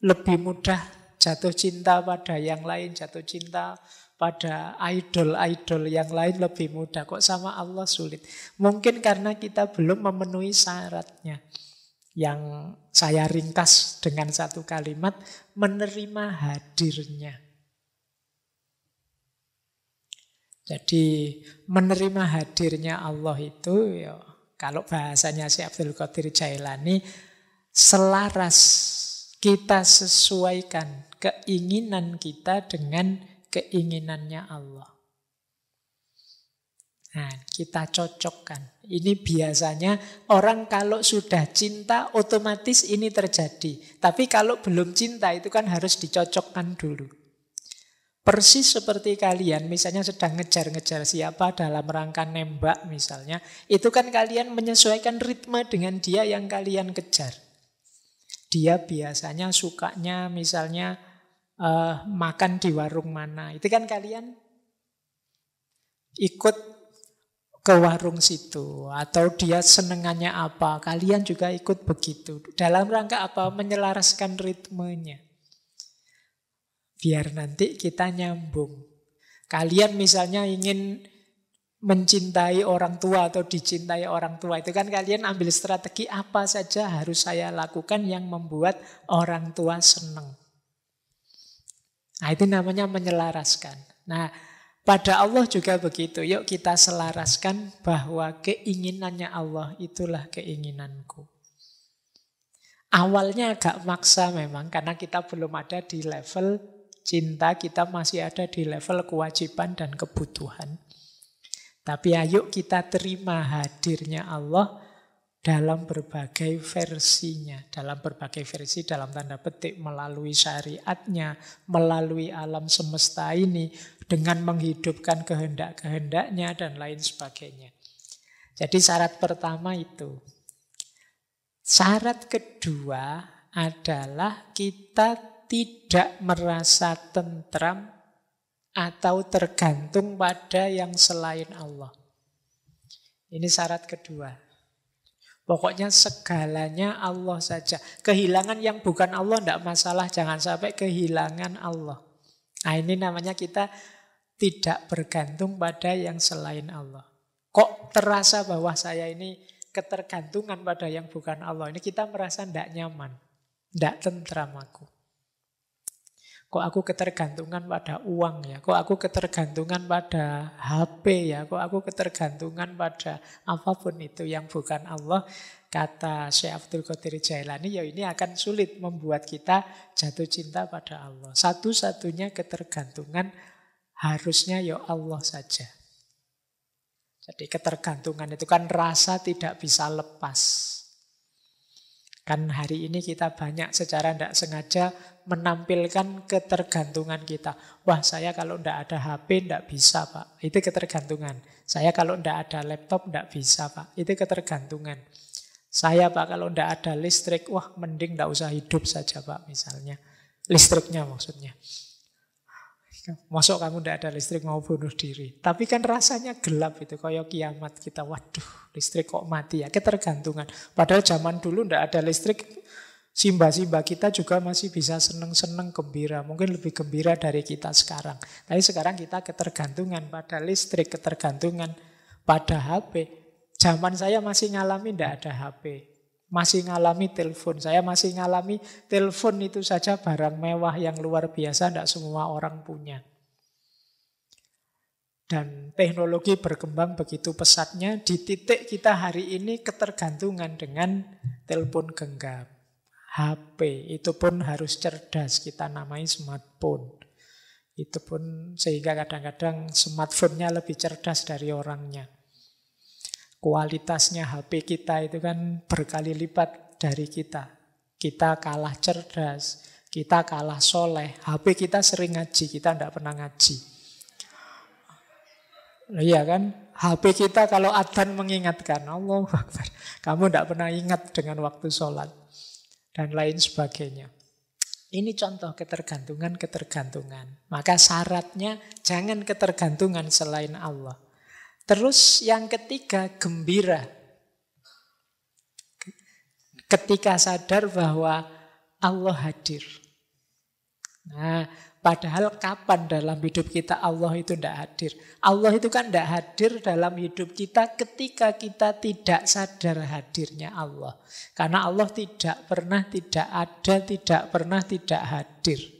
Speaker 2: Lebih mudah jatuh cinta pada yang lain, jatuh cinta pada idol-idol yang lain lebih mudah. Kok sama Allah sulit? Mungkin karena kita belum memenuhi syaratnya. Yang saya ringkas dengan satu kalimat, menerima hadirnya. Jadi menerima hadirnya Allah itu, kalau bahasanya Syekh Abdul Qadir Jailani, selaras, kita sesuaikan keinginan kita dengan keinginannya Allah. Nah, kita cocokkan. Ini biasanya orang kalau sudah cinta otomatis ini terjadi. Tapi kalau belum cinta itu kan harus dicocokkan dulu. Persis seperti kalian misalnya sedang ngejar-ngejar siapa dalam rangka nembak misalnya. Itu kan kalian menyesuaikan ritme dengan dia yang kalian kejar. Dia biasanya sukanya misalnya makan di warung mana. Itu kan kalian ikut ke warung situ. Atau dia senengannya apa, kalian juga ikut begitu. Dalam rangka apa? Menyelaraskan ritmenya. Biar nanti kita nyambung. Kalian misalnya ingin mencintai orang tua atau dicintai orang tua. Itu kan kalian ambil strategi apa saja harus saya lakukan yang membuat orang tua senang. Nah, itu namanya menyelaraskan. Nah, pada Allah juga begitu. Yuk kita selaraskan bahwa keinginannya Allah itulah keinginanku. Awalnya agak maksa memang, karena kita belum ada di level cinta, kita masih ada di level kewajiban dan kebutuhan. Tapi ayo kita terima hadirnya Allah dalam berbagai versinya. Dalam berbagai versi dalam tanda petik, melalui syariatnya, melalui alam semesta ini, dengan menghidupkan kehendak-kehendaknya dan lain sebagainya. Jadi syarat pertama itu. Syarat kedua adalah kita tidak merasa tentram atau tergantung pada yang selain Allah. Ini syarat kedua. Pokoknya segalanya Allah saja. Kehilangan yang bukan Allah tidak masalah, jangan sampai kehilangan Allah. Nah, ini namanya kita tidak bergantung pada yang selain Allah. Kok terasa bahwa saya ini ketergantungan pada yang bukan Allah? Ini kita merasa tidak nyaman, tidak tentram aku. Kok aku ketergantungan pada uang ya? Kok aku ketergantungan pada HP ya? Kok aku ketergantungan pada apapun itu yang bukan Allah? Kata Syekh Abdul Qadir Jailani, ini akan sulit membuat kita jatuh cinta pada Allah. Satu-satunya ketergantungan harusnya Allah saja. Jadi ketergantungan itu kan rasa tidak bisa lepas. Kan hari ini kita banyak secara tidak sengaja menampilkan ketergantungan kita. Wah, saya kalau tidak ada HP tidak bisa, Pak. Itu ketergantungan. Saya kalau tidak ada laptop tidak bisa, Pak. Itu ketergantungan. Saya, Pak, kalau tidak ada listrik, wah mending tidak usah hidup saja, Pak, misalnya. Listriknya maksudnya. Masuk kamu tidak ada listrik mau bunuh diri. Tapi kan rasanya gelap itu, kayak kiamat kita. Waduh, listrik kok mati ya, ketergantungan. Padahal zaman dulu tidak ada listrik, simba-simba kita juga masih bisa seneng-seneng gembira. Mungkin lebih gembira dari kita sekarang. Tapi sekarang kita ketergantungan pada listrik, ketergantungan pada HP. Zaman saya masih ngalami tidak ada HP. Masih ngalami telepon. Saya masih ngalami telepon itu saja barang mewah yang luar biasa, tidak semua orang punya. Dan teknologi berkembang begitu pesatnya, di titik kita hari ini ketergantungan dengan telepon genggam. HP itu pun harus cerdas, kita namai smartphone. Itu pun sehingga kadang-kadang smartphone-nya lebih cerdas dari orangnya. Kualitasnya HP kita itu kan berkali lipat dari kita. Kita kalah cerdas, kita kalah soleh. HP kita sering ngaji, kita tidak pernah ngaji. Iya kan? HP kita kalau adzan mengingatkan, Allahu Akbar. Kamu tidak pernah ingat dengan waktu sholat. Dan lain sebagainya. Ini contoh ketergantungan-ketergantungan. Maka syaratnya jangan ketergantungan selain Allah. Terus yang ketiga, gembira. Ketika sadar bahwa Allah hadir. Nah, padahal kapan dalam hidup kita Allah itu tidak hadir? Allah itu kan tidak hadir dalam hidup kita ketika kita tidak sadar hadirnya Allah. Karena Allah tidak pernah tidak ada, tidak pernah tidak hadir.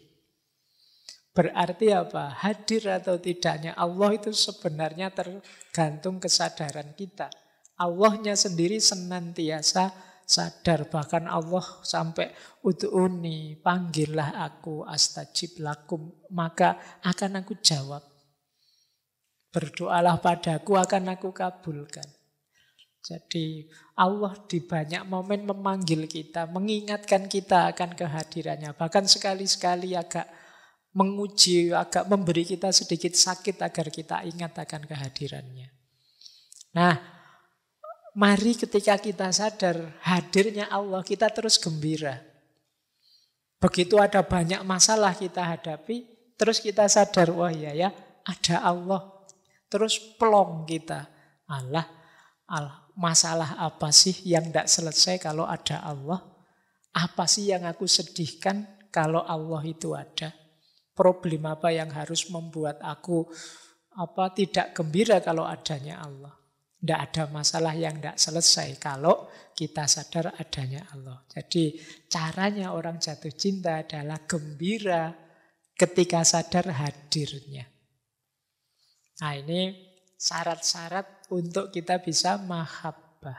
Speaker 2: Berarti apa? Hadir atau tidaknya Allah itu sebenarnya tergantung kesadaran kita. Allahnya sendiri senantiasa sadar. Bahkan Allah sampai ud'uni, panggillah aku, astajib lakum, maka akan aku jawab. Berdoalah padaku, akan aku kabulkan. Jadi Allah di banyak momen memanggil kita, mengingatkan kita akan kehadirannya. Bahkan sekali-sekali agak menguji, agak memberi kita sedikit sakit agar kita ingat akan kehadirannya. Nah, mari ketika kita sadar hadirnya Allah, kita terus gembira. Begitu ada banyak masalah kita hadapi, terus kita sadar, wah ya, ada Allah. Terus plong kita. Allah, masalah apa sih yang tidak selesai kalau ada Allah? Apa sih yang aku sedihkan kalau Allah itu ada? Problem apa yang harus membuat aku tidak gembira kalau adanya Allah? Tidak ada masalah yang tidak selesai kalau kita sadar adanya Allah. Jadi caranya orang jatuh cinta adalah gembira ketika sadar hadirnya. Nah, ini syarat-syarat untuk kita bisa mahabbah.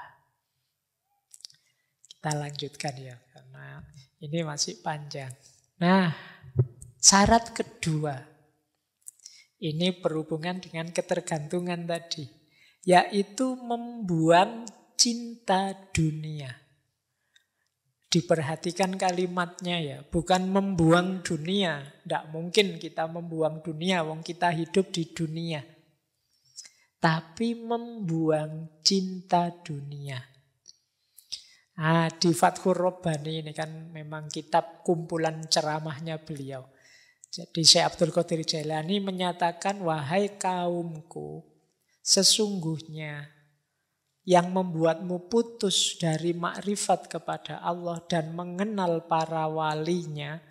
Speaker 2: Kita lanjutkan ya, karena ini masih panjang. Nah, syarat kedua, ini berhubungan dengan ketergantungan tadi, yaitu membuang cinta dunia. Diperhatikan kalimatnya ya, bukan membuang dunia. Tidak mungkin kita membuang dunia, wong kita hidup di dunia. Tapi membuang cinta dunia. Nah, di Fathur Rabbani ini kan memang kitab kumpulan ceramahnya beliau. Jadi Syekh Abdul Qadir Jailani menyatakan, wahai kaumku, sesungguhnya yang membuatmu putus dari makrifat kepada Allah dan mengenal para walinya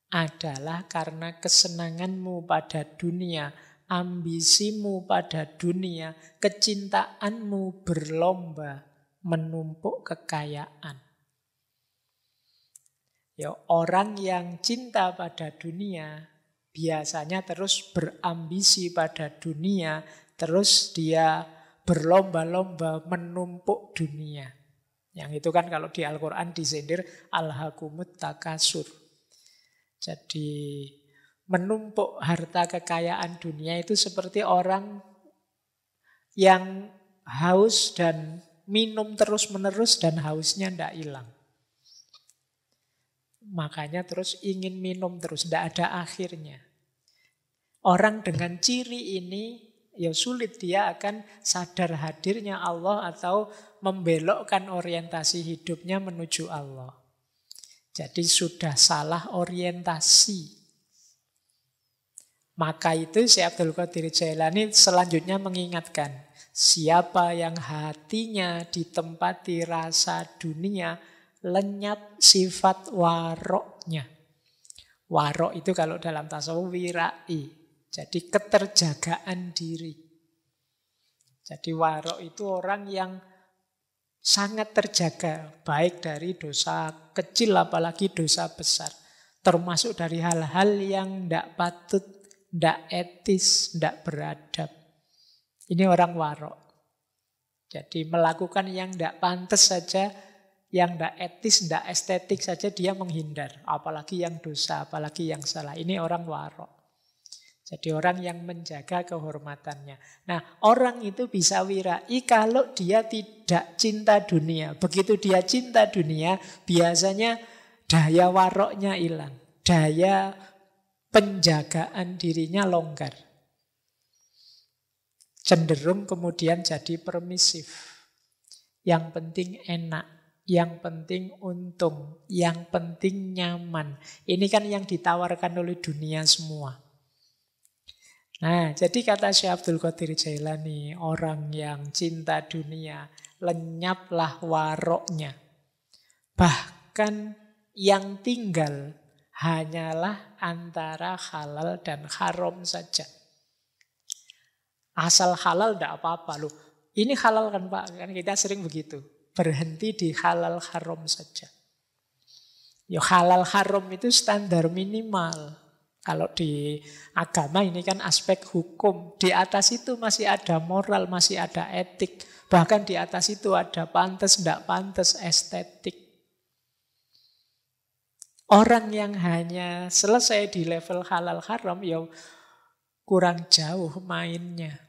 Speaker 2: adalah karena kesenanganmu pada dunia, ambisimu pada dunia, kecintaanmu berlomba menumpuk kekayaan. Ya, orang yang cinta pada dunia biasanya terus berambisi pada dunia, terus dia berlomba-lomba menumpuk dunia. Yang itu kan kalau di Al-Quran disindir alhaqumut takasur. Jadi menumpuk harta kekayaan dunia itu seperti orang yang haus dan minum terus-menerus dan hausnya tidak hilang. Makanya terus ingin minum terus, tidak ada akhirnya. Orang dengan ciri ini, ya sulit dia akan sadar hadirnya Allah atau membelokkan orientasi hidupnya menuju Allah. Jadi sudah salah orientasi. Maka itu Syekh Abdul Qadir Jailani selanjutnya mengingatkan, siapa yang hatinya ditempati rasa dunia, lenyap sifat waroknya. Warok itu kalau dalam tasawuf wirai, jadi keterjagaan diri. Jadi warok itu orang yang sangat terjaga, baik dari dosa kecil apalagi dosa besar. Termasuk dari hal-hal yang tidak patut, tidak etis, tidak beradab. Ini orang warok. Jadi melakukan yang tidak pantas saja, yang tidak etis, tidak estetik saja dia menghindar. Apalagi yang dosa, apalagi yang salah. Ini orang warok. Jadi orang yang menjaga kehormatannya. Nah, orang itu bisa wirai kalau dia tidak cinta dunia. Begitu dia cinta dunia, biasanya daya waroknya hilang. Daya penjagaan dirinya longgar. Cenderung kemudian jadi permisif. Yang penting enak, yang penting untung, yang penting nyaman. Ini kan yang ditawarkan oleh dunia semua. Nah, jadi kata Syekh Abdul Qadir Jailani, orang yang cinta dunia, lenyaplah waroknya. Bahkan yang tinggal hanyalah antara halal dan haram saja. Asal halal tidak apa-apa loh. Ini halal kan Pak, kan kita sering begitu. Berhenti di halal haram saja. Ya halal haram itu standar minimal. Kalau di agama ini kan aspek hukum. Di atas itu masih ada moral, masih ada etik. Bahkan di atas itu ada pantas, tidak pantas, estetik. Orang yang hanya selesai di level halal haram, ya kurang jauh mainnya.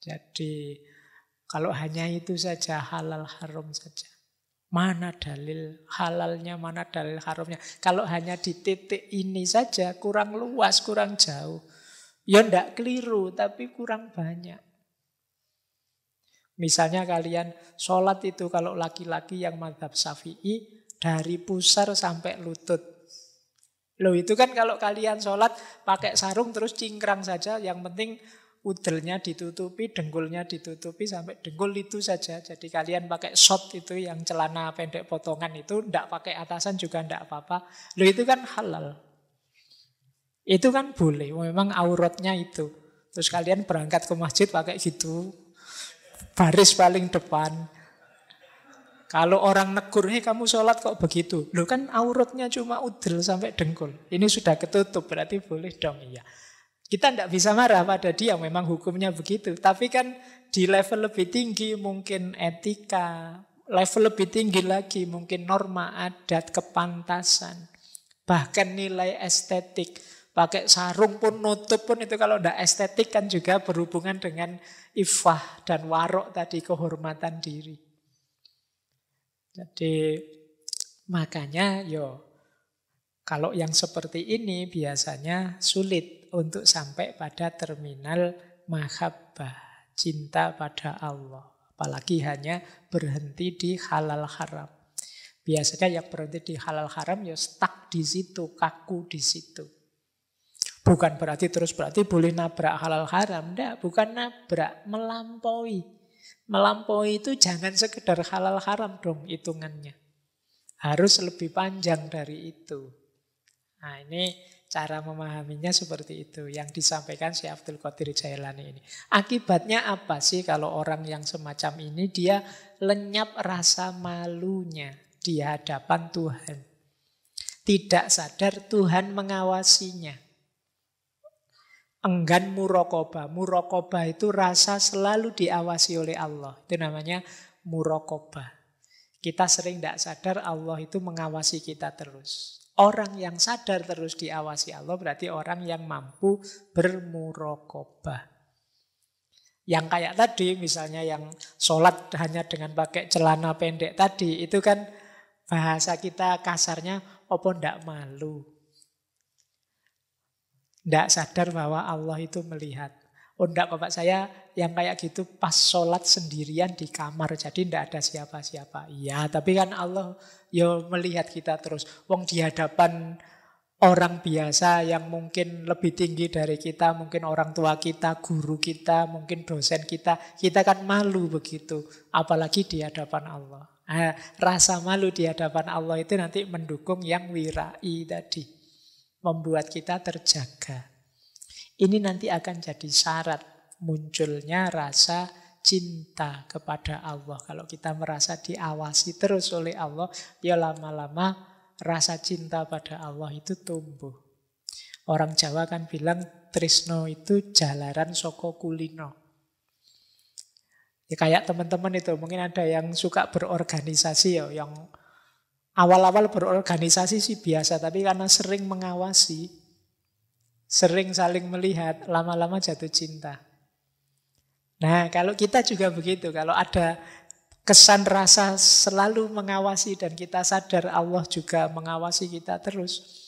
Speaker 2: Jadi kalau hanya itu saja halal haram saja. Mana dalil halalnya, mana dalil haramnya. Kalau hanya di titik ini saja kurang luas, kurang jauh. Ya ndak keliru, tapi kurang banyak. Misalnya kalian sholat itu kalau laki-laki yang mazhab Syafi'i dari pusar sampai lutut. Loh itu kan kalau kalian sholat pakai sarung terus cingkrang saja, yang penting udelnya ditutupi, dengkulnya ditutupi sampai dengkul itu saja. Jadi kalian pakai short itu yang celana pendek potongan itu, tidak pakai atasan juga tidak apa-apa. Loh itu kan halal. Itu kan boleh, memang auratnya itu. Terus kalian berangkat ke masjid pakai gitu, baris paling depan. Kalau orang negur, kamu sholat kok begitu? Loh kan auratnya cuma udel sampai dengkul. Ini sudah ketutup, berarti boleh dong, iya. Kita tidak bisa marah pada dia, memang hukumnya begitu. Tapi kan di level lebih tinggi mungkin etika, level lebih tinggi lagi mungkin norma adat, kepantasan. Bahkan nilai estetik. Pakai sarung pun, nutup pun itu kalau tidak estetik kan juga berhubungan dengan iffah dan warok tadi, kehormatan diri. Jadi makanya kalau yang seperti ini biasanya sulit untuk sampai pada terminal mahabbah, cinta pada Allah. Apalagi hanya berhenti di halal haram. Biasanya yang berhenti di halal haram stuck di situ, kaku di situ. Bukan berarti boleh nabrak halal haram. Tidak, bukan nabrak, melampaui. Melampaui itu jangan sekedar halal haram dong hitungannya. Harus lebih panjang dari itu. Nah ini cara memahaminya seperti itu yang disampaikan Syekh Abdul Qadir Jailani ini. Akibatnya apa sih kalau orang yang semacam ini dia lenyap rasa malunya di hadapan Tuhan. Tidak sadar Tuhan mengawasinya. Enggan muraqabah. Muraqabah itu rasa selalu diawasi oleh Allah. Itu namanya muraqabah. Kita sering tidak sadar Allah itu mengawasi kita terus. Orang yang sadar terus diawasi Allah berarti orang yang mampu bermuraqabah. Yang kayak tadi misalnya yang sholat hanya dengan pakai celana pendek tadi itu kan Bahasa kita kasarnya, apa ndak malu? Ndak sadar bahwa Allah itu melihat. Oh ndak kok Pak, saya yang kayak gitu pas sholat sendirian di kamar. Jadi ndak ada siapa-siapa. Iya, tapi kan Allah ya melihat kita terus. Wong di hadapan orang biasa yang mungkin lebih tinggi dari kita, mungkin orang tua kita, guru kita, mungkin dosen kita kan malu begitu. Apalagi di hadapan Allah. Nah, rasa malu di hadapan Allah itu nanti mendukung yang wirai tadi. Membuat kita terjaga. Ini nanti akan jadi syarat munculnya rasa cinta kepada Allah. Kalau kita merasa diawasi terus oleh Allah, ya lama-lama rasa cinta pada Allah itu tumbuh. Orang Jawa kan bilang tresno itu jalaran saka kulino. Ya kayak teman-teman itu, mungkin ada yang suka berorganisasi ya, yang awal-awal berorganisasi sih biasa, tapi karena sering mengawasi, sering saling melihat, lama-lama jatuh cinta. Nah, kalau kita juga begitu, kalau ada kesan rasa selalu mengawasi dan kita sadar Allah juga mengawasi kita terus,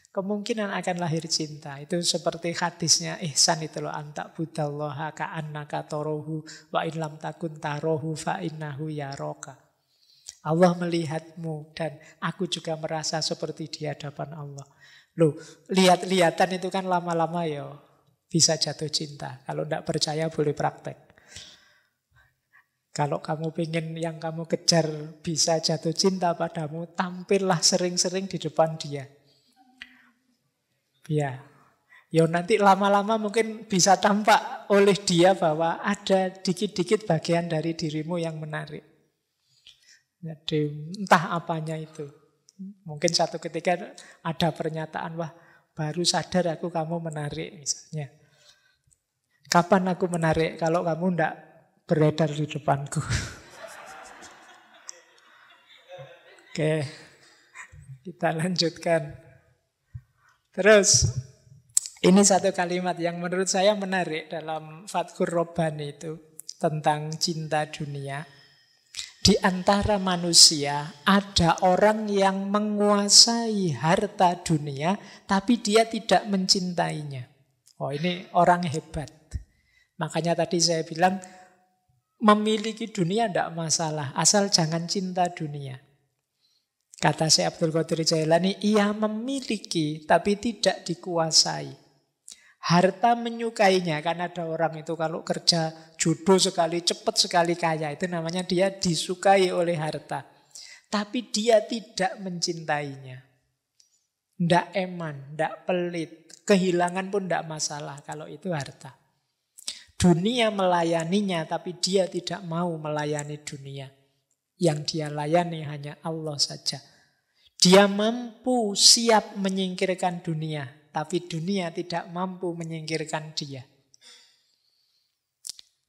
Speaker 2: kemungkinan akan lahir cinta. Itu seperti hadisnya ihsan itu loh, antak budallaha ka'annaka tarahu wa in lam takun tarahu fa innahu yaraka. Allah melihatmu dan aku juga merasa seperti di hadapan Allah. Loh, lihat-lihatan itu kan lama-lama ya bisa jatuh cinta. Kalau tidak percaya boleh praktek. Kalau kamu ingin yang kamu kejar bisa jatuh cinta padamu, tampillah sering-sering di depan dia. Ya, ya nanti lama-lama mungkin bisa tampak oleh dia bahwa ada dikit-dikit bagian dari dirimu yang menarik. Jadi entah apanya itu. Mungkin satu ketika ada pernyataan, wah baru sadar aku kamu menarik misalnya. Kapan aku menarik? Kalau kamu tidak beredar di depanku. Oke, kita lanjutkan. Terus, ini satu kalimat yang menurut saya menarik dalam Fathur Rabbani itu tentang cinta dunia. Di antara manusia ada orang yang menguasai harta dunia, tapi dia tidak mencintainya. Oh, ini orang hebat. Makanya tadi saya bilang, memiliki dunia tidak masalah, asal jangan cinta dunia. Kata Syekh Abdul Qadir Jailani, ia memiliki tapi tidak dikuasai. Harta menyukainya, kan ada orang itu kalau kerja jodoh sekali, cepat sekali kaya, itu namanya dia disukai oleh harta. Tapi dia tidak mencintainya. Tidak eman, tidak pelit, kehilangan pun tidak masalah kalau itu harta. Dunia melayaninya, tapi dia tidak mau melayani dunia. Yang dia layani hanya Allah saja. Dia mampu siap menyingkirkan dunia, tapi dunia tidak mampu menyingkirkan dia.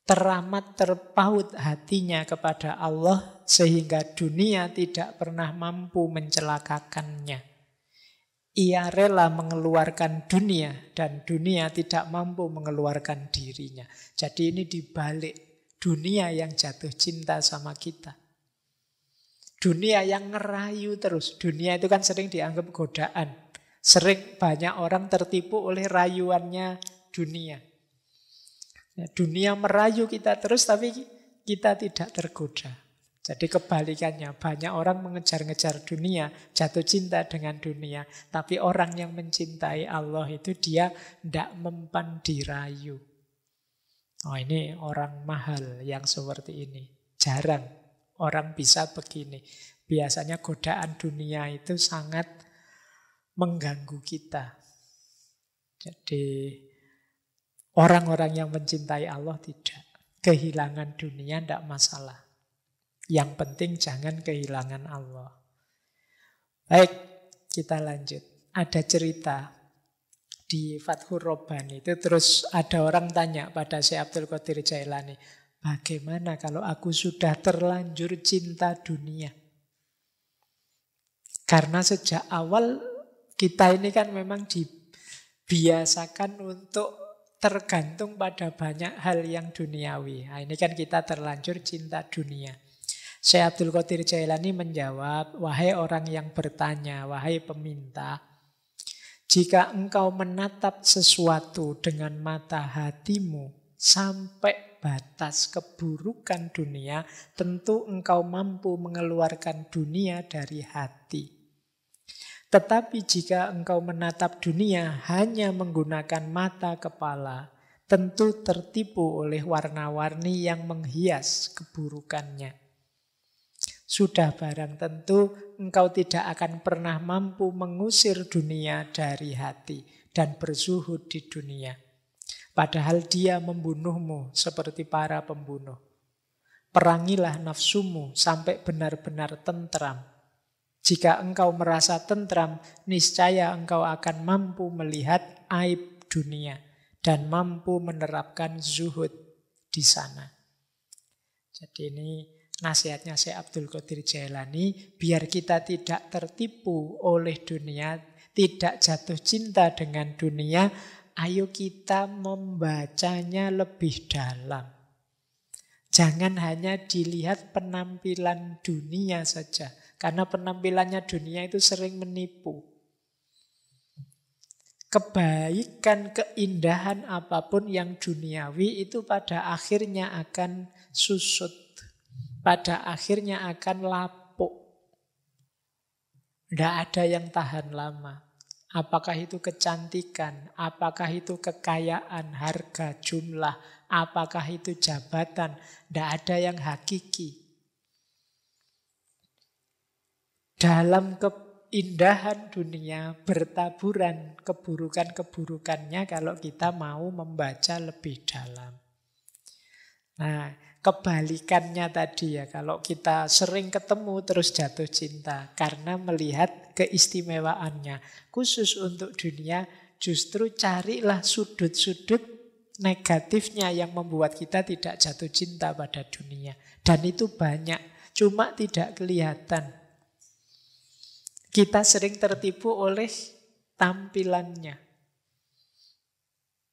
Speaker 2: Teramat terpaut hatinya kepada Allah, sehingga dunia tidak pernah mampu mencelakakannya. Ia rela mengeluarkan dunia dan dunia tidak mampu mengeluarkan dirinya. Jadi ini dibalik, dunia yang jatuh cinta sama kita. Dunia yang ngerayu terus. Dunia itu kan sering dianggap godaan. Sering banyak orang tertipu oleh rayuannya dunia. Dunia merayu kita terus tapi kita tidak tergoda. Jadi kebalikannya, banyak orang mengejar-ngejar dunia, jatuh cinta dengan dunia. Tapi orang yang mencintai Allah itu dia tidak mempan dirayu. Oh ini orang mahal yang seperti ini. Jarang orang bisa begini. Biasanya godaan dunia itu sangat mengganggu kita. Jadi orang-orang yang mencintai Allah tidak. Kehilangan dunia tidak masalah. Yang penting jangan kehilangan Allah. Baik, kita lanjut. Ada cerita di Fathur Rabbani itu, terus ada orang tanya pada Syekh Abdul Qadir Jailani, bagaimana kalau aku sudah terlanjur cinta dunia? Karena sejak awal kita ini kan memang dibiasakan untuk tergantung pada banyak hal yang duniawi. Nah, ini kan kita terlanjur cinta dunia. Syekh Abdul Qadir Jailani menjawab, wahai orang yang bertanya, wahai peminta, jika engkau menatap sesuatu dengan mata hatimu sampai batas keburukan dunia, tentu engkau mampu mengeluarkan dunia dari hati. Tetapi jika engkau menatap dunia hanya menggunakan mata kepala, tentu tertipu oleh warna-warni yang menghias keburukannya. Sudah barang tentu engkau tidak akan pernah mampu mengusir dunia dari hati dan berzuhud di dunia. Padahal dia membunuhmu seperti para pembunuh. Perangilah nafsumu sampai benar-benar tentram. Jika engkau merasa tentram, niscaya engkau akan mampu melihat aib dunia dan mampu menerapkan zuhud di sana. Jadi ini nasihatnya Syekh Abdul Qadir Jailani, biar kita tidak tertipu oleh dunia, tidak jatuh cinta dengan dunia, ayo kita membacanya lebih dalam. Jangan hanya dilihat penampilan dunia saja, karena penampilannya dunia itu sering menipu. Kebaikan, keindahan apapun yang duniawi itu pada akhirnya akan susut. Pada akhirnya akan lapuk. Tidak ada yang tahan lama. Apakah itu kecantikan, apakah itu kekayaan, harga, jumlah, apakah itu jabatan, tidak ada yang hakiki. Dalam keindahan dunia bertaburan keburukan-keburukannya kalau kita mau membaca lebih dalam. Nah, kebalikannya tadi ya, kalau kita sering ketemu terus jatuh cinta karena melihat keistimewaannya. Khusus untuk dunia, justru carilah sudut-sudut negatifnya yang membuat kita tidak jatuh cinta pada dunia. Dan itu banyak, cuma tidak kelihatan. Kita sering tertipu oleh tampilannya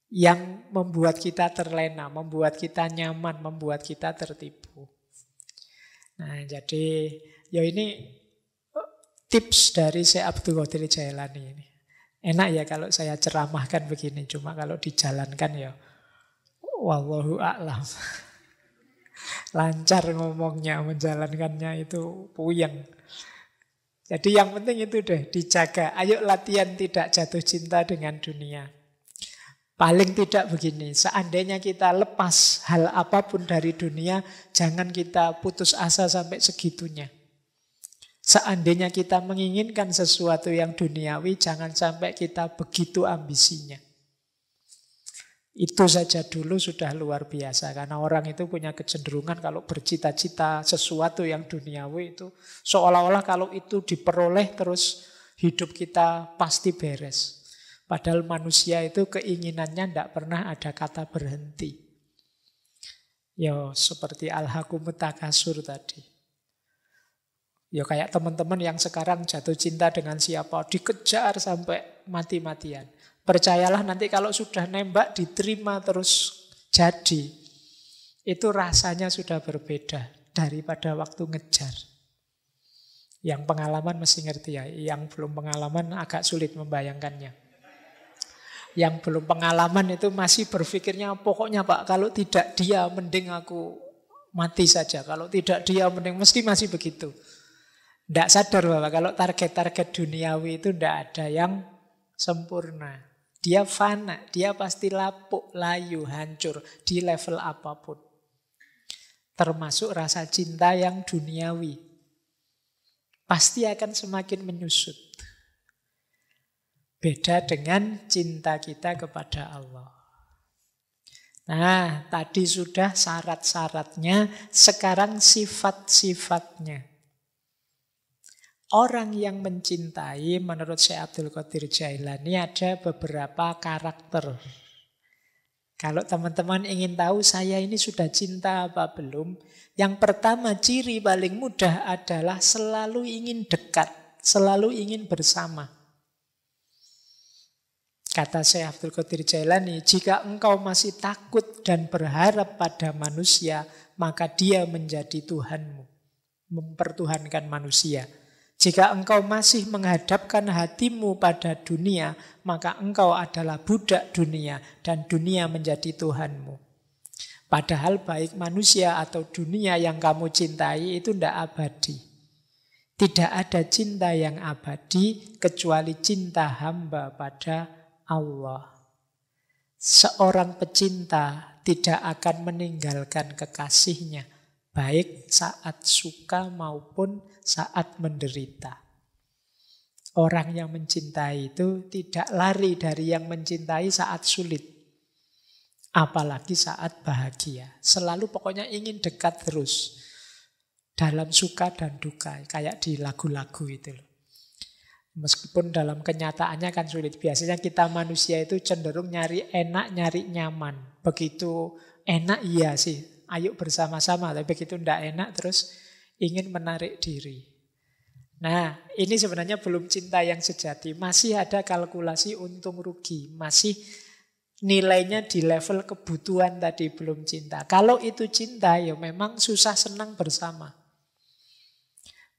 Speaker 2: yang membuat kita terlena, membuat kita nyaman, membuat kita tertipu. Nah, jadi ya ini tips dari Syekh Abdul Qadir Jailani ini. Enak ya kalau saya ceramahkan begini, cuma kalau dijalankan ya wallahu a'lam. Lancar ngomongnya, menjalankannya itu puyeng. Jadi yang penting itu deh, dijaga. Ayo latihan tidak jatuh cinta dengan dunia. Paling tidak begini, seandainya kita lepas hal apapun dari dunia, jangan kita putus asa sampai segitunya. Seandainya kita menginginkan sesuatu yang duniawi, jangan sampai kita begitu ambisinya. Itu saja dulu sudah luar biasa, karena orang itu punya kecenderungan kalau bercita-cita sesuatu yang duniawi itu, seolah-olah kalau itu diperoleh terus hidup kita pasti beres. Padahal manusia itu keinginannya tidak pernah ada kata berhenti. Ya seperti al-hakumut takasur tadi. Ya kayak teman-teman yang sekarang jatuh cinta dengan siapa, dikejar sampai mati-matian. Percayalah nanti kalau sudah nembak diterima terus jadi. Itu rasanya sudah berbeda daripada waktu ngejar. Yang pengalaman mesti ngerti ya, yang belum pengalaman agak sulit membayangkannya. Yang belum pengalaman itu masih berpikirnya pokoknya Pak kalau tidak dia mending aku mati saja. Kalau tidak dia mending mesti masih begitu. Tidak sadar bahwa kalau target-target duniawi itu tidak ada yang sempurna. Dia fana, dia pasti lapuk, layu, hancur di level apapun. Termasuk rasa cinta yang duniawi. Pasti akan semakin menyusut. Beda dengan cinta kita kepada Allah. Nah, tadi sudah syarat-syaratnya, sekarang sifat-sifatnya. Orang yang mencintai, menurut Syekh Abdul Qadir Jailani, ada beberapa karakter. Kalau teman-teman ingin tahu saya ini sudah cinta apa belum, yang pertama ciri paling mudah adalah selalu ingin dekat, selalu ingin bersama. Kata Syekh Abdul Qadir Jailani, jika engkau masih takut dan berharap pada manusia, maka dia menjadi Tuhanmu. mempertuhankan manusia. Jika engkau masih menghadapkan hatimu pada dunia, maka engkau adalah budak dunia dan dunia menjadi Tuhanmu. Padahal baik manusia atau dunia yang kamu cintai itu tidak abadi. Tidak ada cinta yang abadi kecuali cinta hamba pada Allah. Seorang pecinta tidak akan meninggalkan kekasihnya, baik saat suka maupun saat menderita. Orang yang mencintai itu tidak lari dari yang mencintai saat sulit. Apalagi saat bahagia. Selalu pokoknya ingin dekat terus. Dalam suka dan duka. Kayak di lagu-lagu itu. Meskipun dalam kenyataannya kan sulit. Biasanya kita manusia itu cenderung nyari enak, nyari nyaman. Begitu enak iya sih. Ayo bersama-sama. Tapi begitu tidak enak terus ingin menarik diri. Nah, ini sebenarnya belum cinta yang sejati. Masih ada kalkulasi untung rugi. Masih nilainya di level kebutuhan tadi, belum cinta. Kalau itu cinta, ya memang susah senang bersama.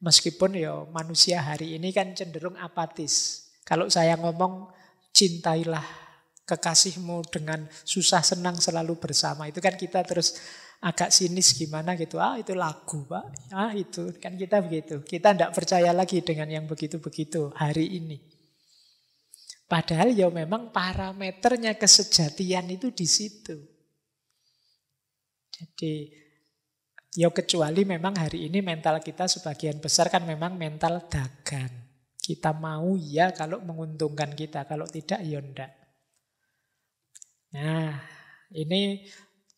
Speaker 2: Meskipun ya manusia hari ini kan cenderung apatis. Kalau saya ngomong cintailah kekasihmu dengan susah senang selalu bersama, itu kan kita terus agak sinis gimana gitu. Itu lagu Pak. Itu kan kita begitu. Kita tidak percaya lagi dengan yang begitu-begitu hari ini. Padahal ya memang parameternya kesejatian itu di situ. Jadi ya kecuali memang hari ini mental kita sebagian besar kan memang mental dagang. Kita mau ya kalau menguntungkan kita, kalau tidak ya enggak. Nah, ini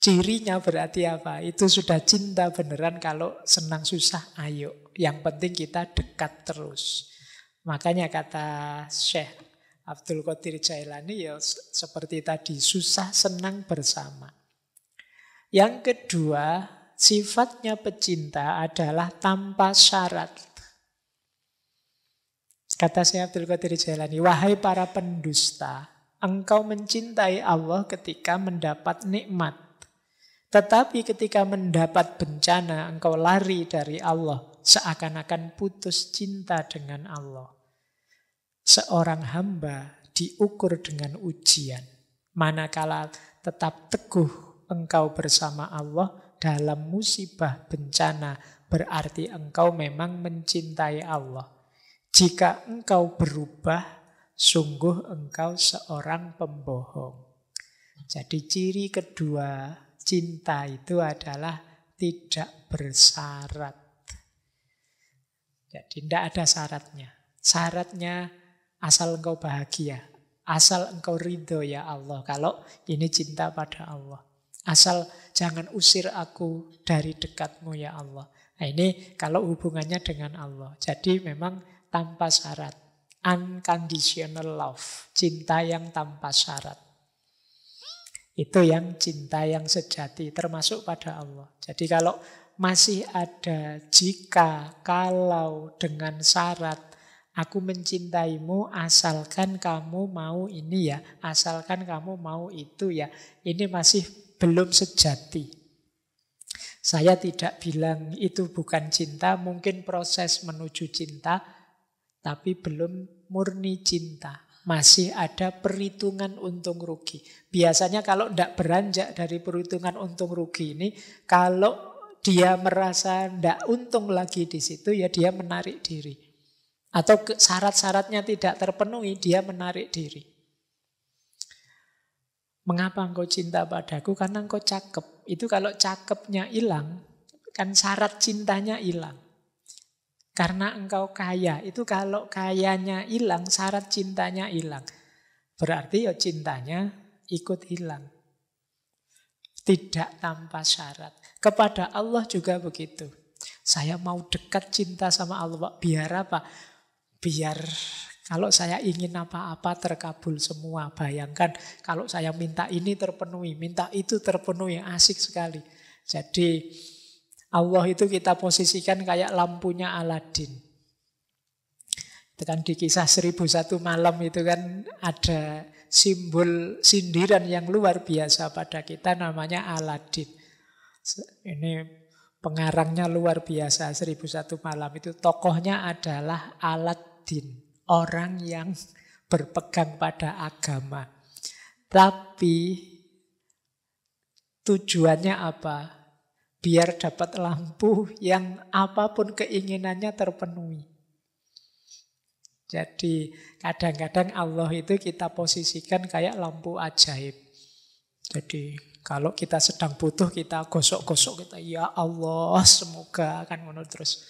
Speaker 2: cirinya berarti apa? Itu sudah cinta beneran kalau senang susah ayo. Yang penting kita dekat terus. Makanya kata Syekh Abdul Qadir Jailani ya seperti tadi, susah senang bersama. Yang kedua, sifatnya pecinta adalah tanpa syarat. Kata Syekh Abdul Qadir Jailani, wahai para pendusta, engkau mencintai Allah ketika mendapat nikmat. Tetapi ketika mendapat bencana, engkau lari dari Allah, seakan-akan putus cinta dengan Allah. Seorang hamba diukur dengan ujian. Manakala tetap teguh engkau bersama Allah dalam musibah bencana, berarti engkau memang mencintai Allah. Jika engkau berubah, sungguh engkau seorang pembohong. Jadi ciri kedua cinta itu adalah tidak bersyarat. Jadi tidak ada syaratnya. Syaratnya asal engkau bahagia, asal engkau ridho ya Allah. Kalau ini cinta pada Allah. Asal jangan usir aku dari dekatmu ya Allah. Nah ini kalau hubungannya dengan Allah. Jadi memang tanpa syarat. Unconditional love. Cinta yang tanpa syarat. Itu yang cinta yang sejati, termasuk pada Allah. Jadi kalau masih ada jika, kalau dengan syarat, aku mencintaimu asalkan kamu mau ini ya, asalkan kamu mau itu ya. Ini masih belum sejati. Saya tidak bilang itu bukan cinta, mungkin proses menuju cinta, tapi belum murni cinta. Masih ada perhitungan untung rugi. Biasanya kalau tidak beranjak dari perhitungan untung rugi ini, kalau dia merasa tidak untung lagi di situ, ya dia menarik diri. Atau syarat-syaratnya tidak terpenuhi, dia menarik diri. Mengapa engkau cinta padaku? Karena engkau cakep. Itu kalau cakepnya hilang, kan syarat cintanya hilang. Karena engkau kaya, itu kalau kayanya hilang, syarat cintanya hilang. Berarti ya cintanya ikut hilang. Tidak tanpa syarat. Kepada Allah juga begitu. Saya mau dekat cinta sama Allah, Pak. Biar apa? Biar kalau saya ingin apa-apa terkabul semua. Bayangkan kalau saya minta ini terpenuhi, minta itu terpenuhi. Asik sekali. Jadi Allah itu kita posisikan kayak lampunya Aladin. Itu kan di kisah 1001 malam itu kan ada simbol sindiran yang luar biasa pada kita namanya Aladin. Ini pengarangnya luar biasa, 1001 Malam itu tokohnya adalah Aladdin, orang yang berpegang pada agama. Tapi tujuannya apa? Biar dapat lampu yang apapun keinginannya terpenuhi. Jadi kadang-kadang Allah itu kita posisikan kayak lampu ajaib. Jadi kalau kita sedang butuh, kita gosok-gosok, kita ya Allah semoga kan menurut terus.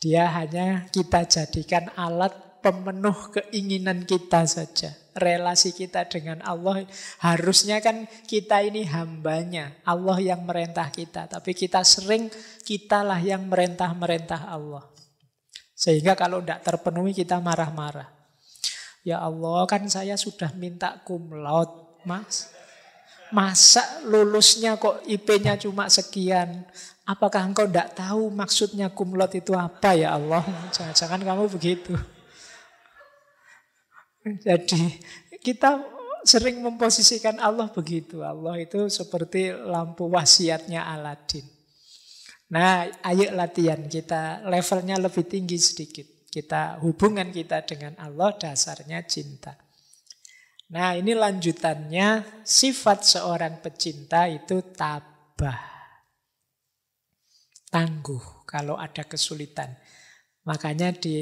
Speaker 2: Dia hanya kita jadikan alat pemenuh keinginan kita saja. Relasi kita dengan Allah harusnya kan kita ini hambanya, Allah yang merintah kita. Tapi kita sering kitalah yang merintah-merintah Allah. Sehingga kalau tidak terpenuhi kita marah-marah. Ya Allah kan saya sudah minta cum laude, Mas. Masa lulusnya kok IP-nya cuma sekian? Apakah engkau tidak tahu maksudnya cum laude itu apa ya Allah? Jangan-jangan kamu begitu. Jadi kita sering memposisikan Allah begitu. Allah itu seperti lampu wasiatnya Aladdin. Nah, ayo latihan kita levelnya lebih tinggi sedikit. Kita hubungan kita dengan Allah dasarnya cinta. Nah, ini lanjutannya sifat seorang pecinta itu tabah. Tangguh kalau ada kesulitan. Makanya di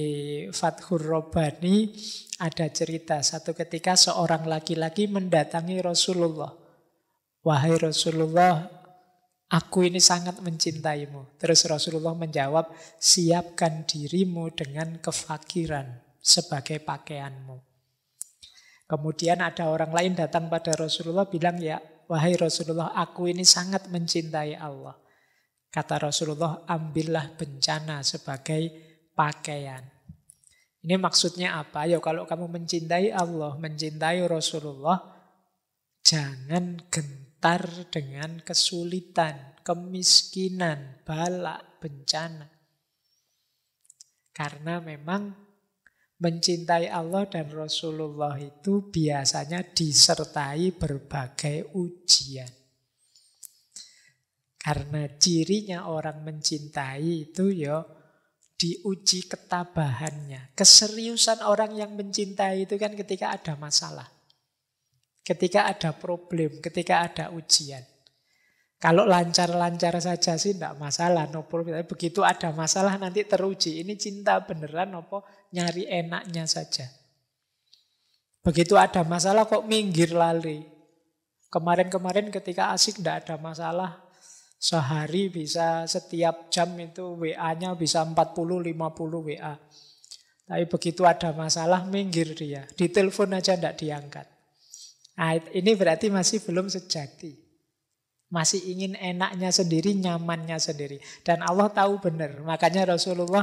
Speaker 2: Fathur Rabbani ada cerita satu ketika seorang laki-laki mendatangi Rasulullah. Wahai Rasulullah, aku ini sangat mencintaimu. Terus Rasulullah menjawab, siapkan dirimu dengan kefakiran sebagai pakaianmu. Kemudian ada orang lain datang pada Rasulullah bilang, ya wahai Rasulullah, aku ini sangat mencintai Allah. Kata Rasulullah, ambillah bencana sebagai pakaian. Ini maksudnya apa? Ya kalau kamu mencintai Allah, mencintai Rasulullah, jangan gentar dengan kesulitan, kemiskinan, bala, bencana. Karena memang mencintai Allah dan Rasulullah itu biasanya disertai berbagai ujian. Karena cirinya orang mencintai itu ya diuji ketabahannya. Keseriusan orang yang mencintai itu kan ketika ada masalah. Ketika ada problem, ketika ada ujian. Kalau lancar-lancar saja sih tidak masalah, no problem. Begitu ada masalah nanti teruji. Ini cinta beneran apa nyari enaknya saja. Begitu ada masalah kok minggir lali. Kemarin-kemarin ketika asik tidak ada masalah. Sehari bisa setiap jam itu WA-nya bisa 40-50 WA. Tapi begitu ada masalah minggir dia. Ditelepon aja tidak diangkat. Nah, ini berarti masih belum sejati. Masih ingin enaknya sendiri, nyamannya sendiri. Dan Allah tahu benar. Makanya Rasulullah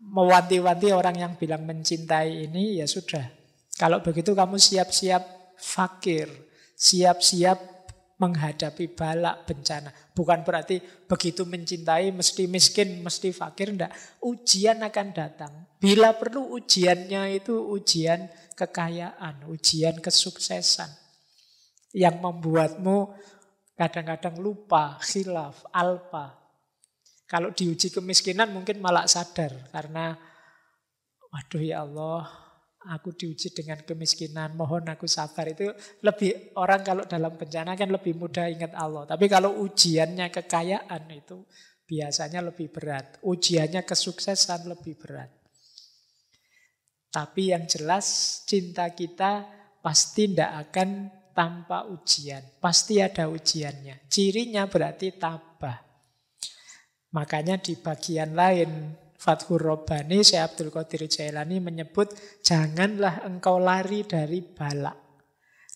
Speaker 2: mewanti-wanti orang yang bilang mencintai ini, ya sudah. Kalau begitu kamu siap-siap fakir. Siap-siap menghadapi balak bencana. Bukan berarti begitu mencintai mesti miskin, mesti fakir. Enggak. Ujian akan datang. Bila perlu ujiannya itu ujian kekayaan, ujian kesuksesan. Yang membuatmu kadang-kadang lupa, khilaf, alpa. Kalau diuji kemiskinan mungkin malah sadar. Karena, waduh ya Allah, aku diuji dengan kemiskinan, mohon aku sabar. Itu lebih, orang kalau dalam bencana kan lebih mudah ingat Allah. Tapi kalau ujiannya kekayaan itu biasanya lebih berat. Ujiannya kesuksesan lebih berat. Tapi yang jelas cinta kita pasti tidak akan tanpa ujian. Pasti ada ujiannya. Cirinya berarti tabah. Makanya di bagian lain Fathur Rabbani, Syekh Abdul Qadir Jailani menyebut, janganlah engkau lari dari balak.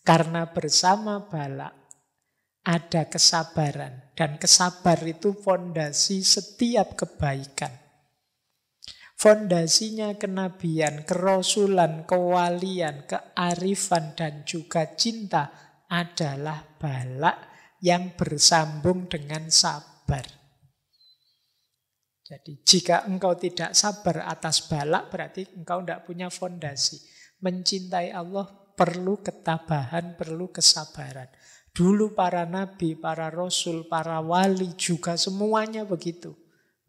Speaker 2: Karena bersama balak ada kesabaran. Dan kesabar itu fondasi setiap kebaikan. Fondasinya kenabian, kerasulan, kewalian, kearifan, dan juga cinta adalah balak yang bersambung dengan sabar. Jadi jika engkau tidak sabar atas balak, berarti engkau tidak punya fondasi. Mencintai Allah perlu ketabahan, perlu kesabaran. Dulu para nabi, para rasul, para wali juga semuanya begitu.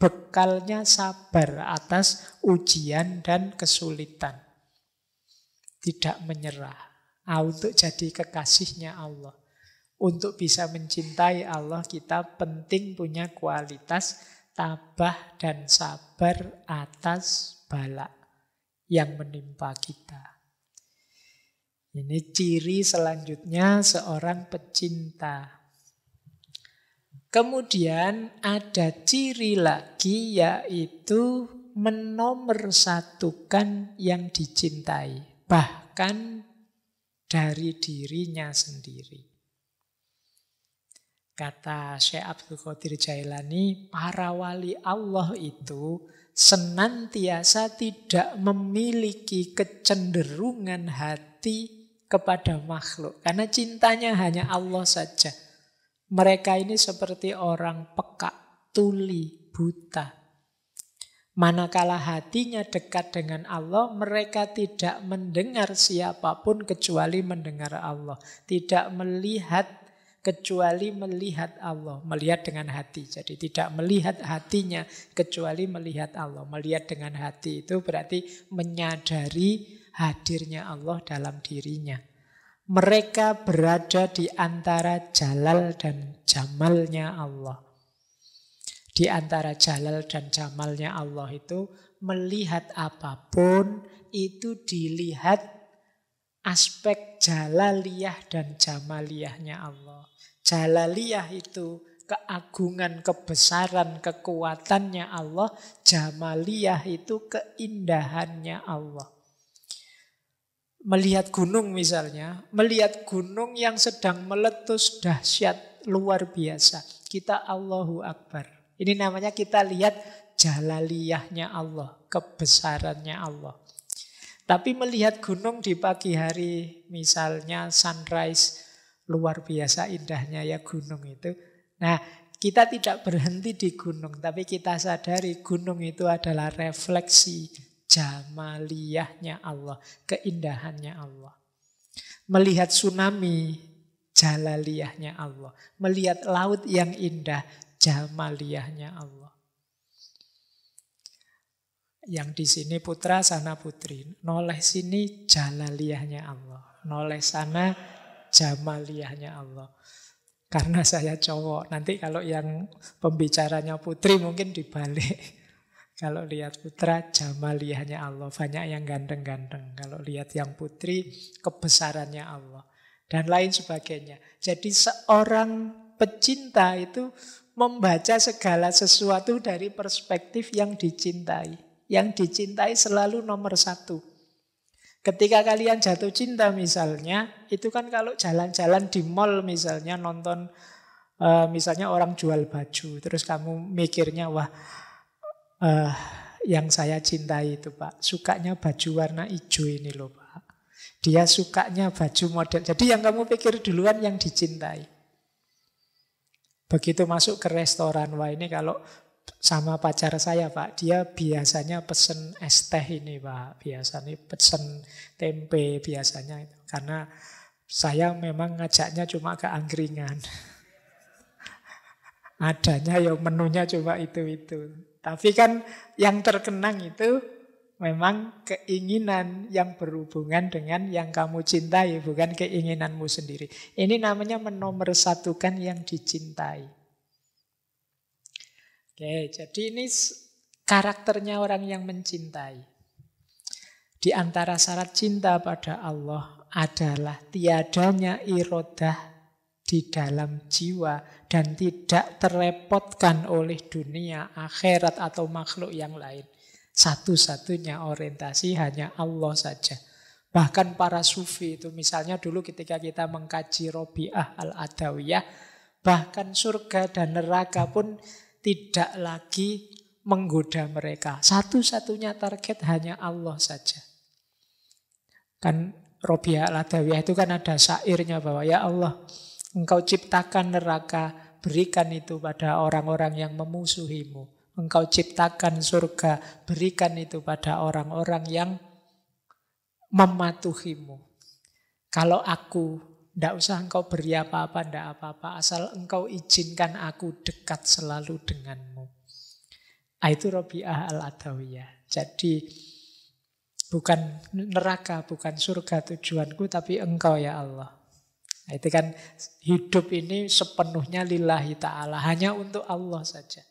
Speaker 2: Bekalnya sabar atas ujian dan kesulitan. Tidak menyerah. Untuk jadi kekasihnya Allah. Untuk bisa mencintai Allah, kita penting punya kualitas tabah dan sabar atas bala yang menimpa kita. Ini ciri selanjutnya seorang pecinta. Kemudian ada ciri lagi, yaitu menomorsatukan yang dicintai, bahkan dari dirinya sendiri. Kata Syekh Abdul Qadir Jailani, para wali Allah itu senantiasa tidak memiliki kecenderungan hati kepada makhluk. Karena cintanya hanya Allah saja. Mereka ini seperti orang peka, tuli, buta. Manakala hatinya dekat dengan Allah, mereka tidak mendengar siapapun kecuali mendengar Allah. Tidak melihat kecuali melihat Allah. Melihat dengan hati. Jadi tidak melihat hatinya kecuali melihat Allah. Melihat dengan hati itu berarti menyadari hadirnya Allah dalam dirinya. Mereka berada di antara jalal dan jamalnya Allah. Di antara jalal dan jamalnya Allah itu melihat apapun itu dilihat aspek jalaliyah dan jamaliyahnya Allah. Jalaliyah itu keagungan, kebesaran, kekuatannya Allah. Jamaliyah itu keindahannya Allah. Melihat gunung misalnya, melihat gunung yang sedang meletus dahsyat luar biasa. Kita Allahu Akbar. Ini namanya kita lihat jalaliyahnya Allah, kebesarannya Allah. Tapi melihat gunung di pagi hari, misalnya sunrise, luar biasa indahnya ya gunung itu. Nah, kita tidak berhenti di gunung, tapi kita sadari gunung itu adalah refleksi jamaliyahnya Allah, keindahannya Allah. Melihat tsunami, jalaliyahnya Allah. Melihat laut yang indah, jamaliyahnya Allah. Yang di sini putra, sana putri. Noleh sini jalaliyahnya Allah. Noleh sana jamaliyahnya Allah. Karena saya cowok, nanti kalau yang pembicaranya putri mungkin dibalik. Kalau lihat putra, jamaliyahnya Allah. Banyak yang ganteng-ganteng. Kalau lihat yang putri, kebesarannya Allah. Dan lain sebagainya. Jadi seorang pecinta itu membaca segala sesuatu dari perspektif yang dicintai. Yang dicintai selalu nomor satu. Ketika kalian jatuh cinta misalnya, itu kan kalau jalan-jalan di mall misalnya, nonton misalnya orang jual baju. Terus kamu mikirnya, wah, yang saya cintai itu Pak, sukanya baju warna hijau ini loh Pak. Dia sukanya baju model. Jadi yang kamu pikir duluan yang dicintai. Begitu masuk ke restoran, wah ini kalau sama pacar saya Pak, dia biasanya pesen es teh ini Pak. Biasanya pesen tempe biasanya itu. Karena saya memang ngajaknya cuma ke angkringan. Adanya ya menunya cuma itu-itu. Tapi kan yang terkenang itu memang keinginan yang berhubungan dengan yang kamu cintai, bukan keinginanmu sendiri. Ini namanya menomorsatukan yang dicintai. Oke, jadi ini karakternya orang yang mencintai. Di antara syarat cinta pada Allah adalah tiadanya irodah di dalam jiwa dan tidak terrepotkan oleh dunia, akhirat atau makhluk yang lain. Satu-satunya orientasi hanya Allah saja. Bahkan para sufi itu misalnya dulu ketika kita mengkaji Robi'ah Al-Adawiyah, bahkan surga dan neraka pun tidak lagi menggoda mereka. Satu-satunya target hanya Allah saja. Kan Robi'ah Al-Adawiyah itu kan ada syairnya bahwa ya Allah, Engkau ciptakan neraka, berikan itu pada orang-orang yang memusuhimu. Engkau ciptakan surga, berikan itu pada orang-orang yang mematuhimu. Kalau aku Tidak usah engkau beri apa-apa, tidak apa-apa. Asal engkau izinkan aku dekat selalu denganmu. Itu Rabi'ah al-Adawiyah. Jadi bukan neraka, bukan surga tujuanku, tapi engkau ya Allah. Itu kan hidup ini sepenuhnya lillahi ta'ala. Hanya untuk Allah saja.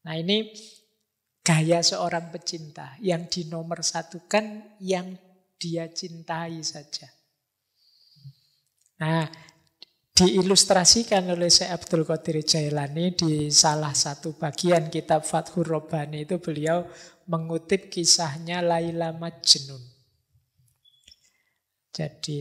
Speaker 2: Nah ini gaya seorang pecinta. Yang dinomorsatukan yang dia cintai saja. Nah, diilustrasikan oleh Syekh Abdul Qadir Jailani di salah satu bagian kitab Fathur Rabbani itu beliau mengutip kisahnya Laila Majnun. Jadi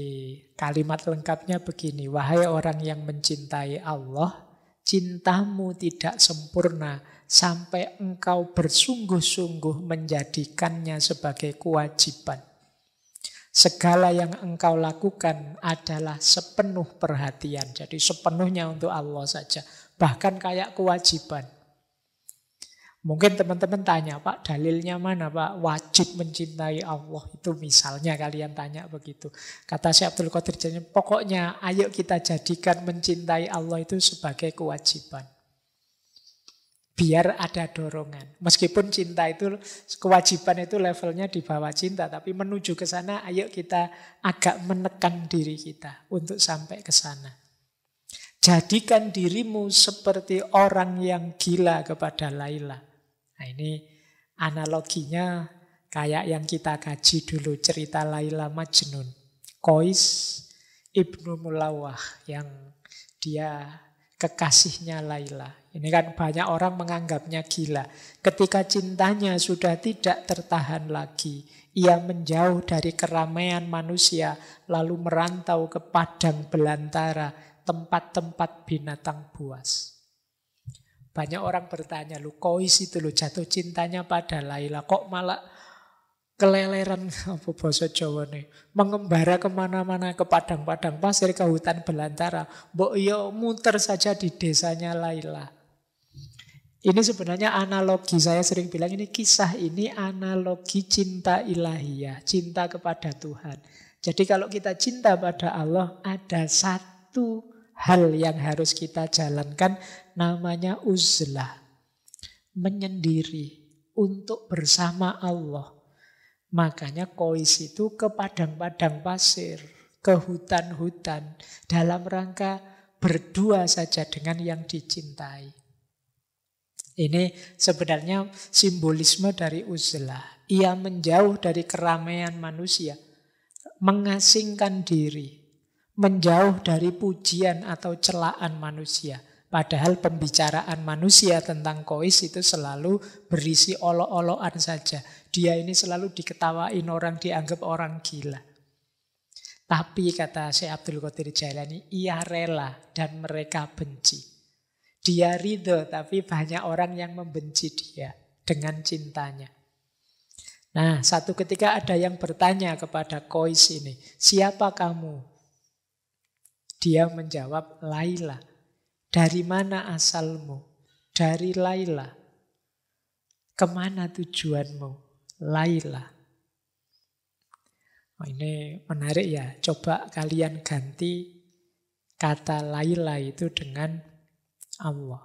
Speaker 2: kalimat lengkapnya begini, wahai orang yang mencintai Allah, cintamu tidak sempurna sampai engkau bersungguh-sungguh menjadikannya sebagai kewajiban. Segala yang engkau lakukan adalah sepenuh perhatian. Jadi sepenuhnya untuk Allah saja. Bahkan kayak kewajiban. Mungkin teman-teman tanya, Pak dalilnya mana Pak? Wajib mencintai Allah. Itu misalnya kalian tanya begitu. Kata Syekh Abdul Qadir Jailani, pokoknya ayo kita jadikan mencintai Allah itu sebagai kewajiban. Biar ada dorongan. Meskipun cinta itu, kewajiban itu levelnya di bawah cinta. Tapi menuju ke sana, ayo kita agak menekan diri kita untuk sampai ke sana. Jadikan dirimu seperti orang yang gila kepada Laila. Nah ini analoginya kayak yang kita kaji dulu, cerita Laila Majnun. Qais Ibnu Mulawah yang dia kekasihnya Laila. Ini kan banyak orang menganggapnya gila. Ketika cintanya sudah tidak tertahan lagi, ia menjauh dari keramaian manusia, lalu merantau ke padang belantara, tempat-tempat binatang buas. Banyak orang bertanya, lu Qais itu lu jatuh cintanya pada Laila, kok malah keleleran, apa bahasa Jawa nih, mengembara kemana-mana, ke padang-padang pasir, ke hutan belantara. Mbok yo muter saja di desanya Laila. Ini sebenarnya analogi, saya sering bilang ini kisah ini analogi cinta ilahiyah, cinta kepada Tuhan. Jadi kalau kita cinta pada Allah, ada satu hal yang harus kita jalankan, namanya uzlah. Menyendiri untuk bersama Allah. Makanya Qais itu ke padang-padang pasir, ke hutan-hutan, dalam rangka berdua saja dengan yang dicintai. Ini sebenarnya simbolisme dari uzlah. Ia menjauh dari keramaian manusia, mengasingkan diri, menjauh dari pujian atau celaan manusia. Padahal pembicaraan manusia tentang Qais itu selalu berisi olok-olokan saja. Dia ini selalu diketawain orang, dianggap orang gila. Tapi kata Syekh Abdul Qadir Jailani, ia rela dan mereka benci. Dia ridho, tapi banyak orang yang membenci dia dengan cintanya. Nah, satu ketika ada yang bertanya kepada Qais ini, siapa kamu? Dia menjawab, Laila. Dari mana asalmu? Dari Laila. Kemana tujuanmu? Laila. Oh, ini menarik ya. Coba kalian ganti kata Laila itu dengan Allah.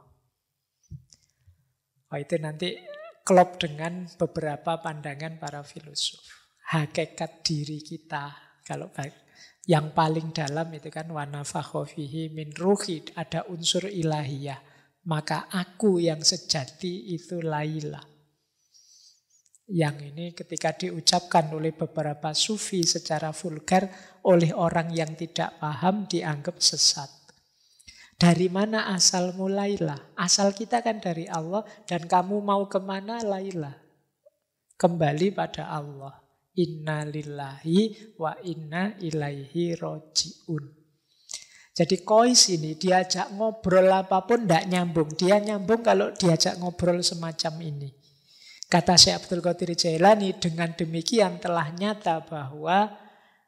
Speaker 2: Oh, itu nanti klop dengan beberapa pandangan para filosof. Hakikat diri kita, kalau yang paling dalam itu kan wa nafakha fihi min ruhi, ada unsur ilahiyah. Maka aku yang sejati itu Laila. Yang ini ketika diucapkan oleh beberapa sufi secara vulgar, oleh orang yang tidak paham dianggap sesat. Dari mana asalmu Laila? Asal kita kan dari Allah, dan kamu mau kemana Laila? Kembali pada Allah. Inna lillahi wa inna ilaihi roji'un. Jadi Qais ini diajak ngobrol apapun tidak nyambung. Dia nyambung kalau diajak ngobrol semacam ini. Kata Syekh Abdul Qadir Jailani, dengan demikian telah nyata bahwa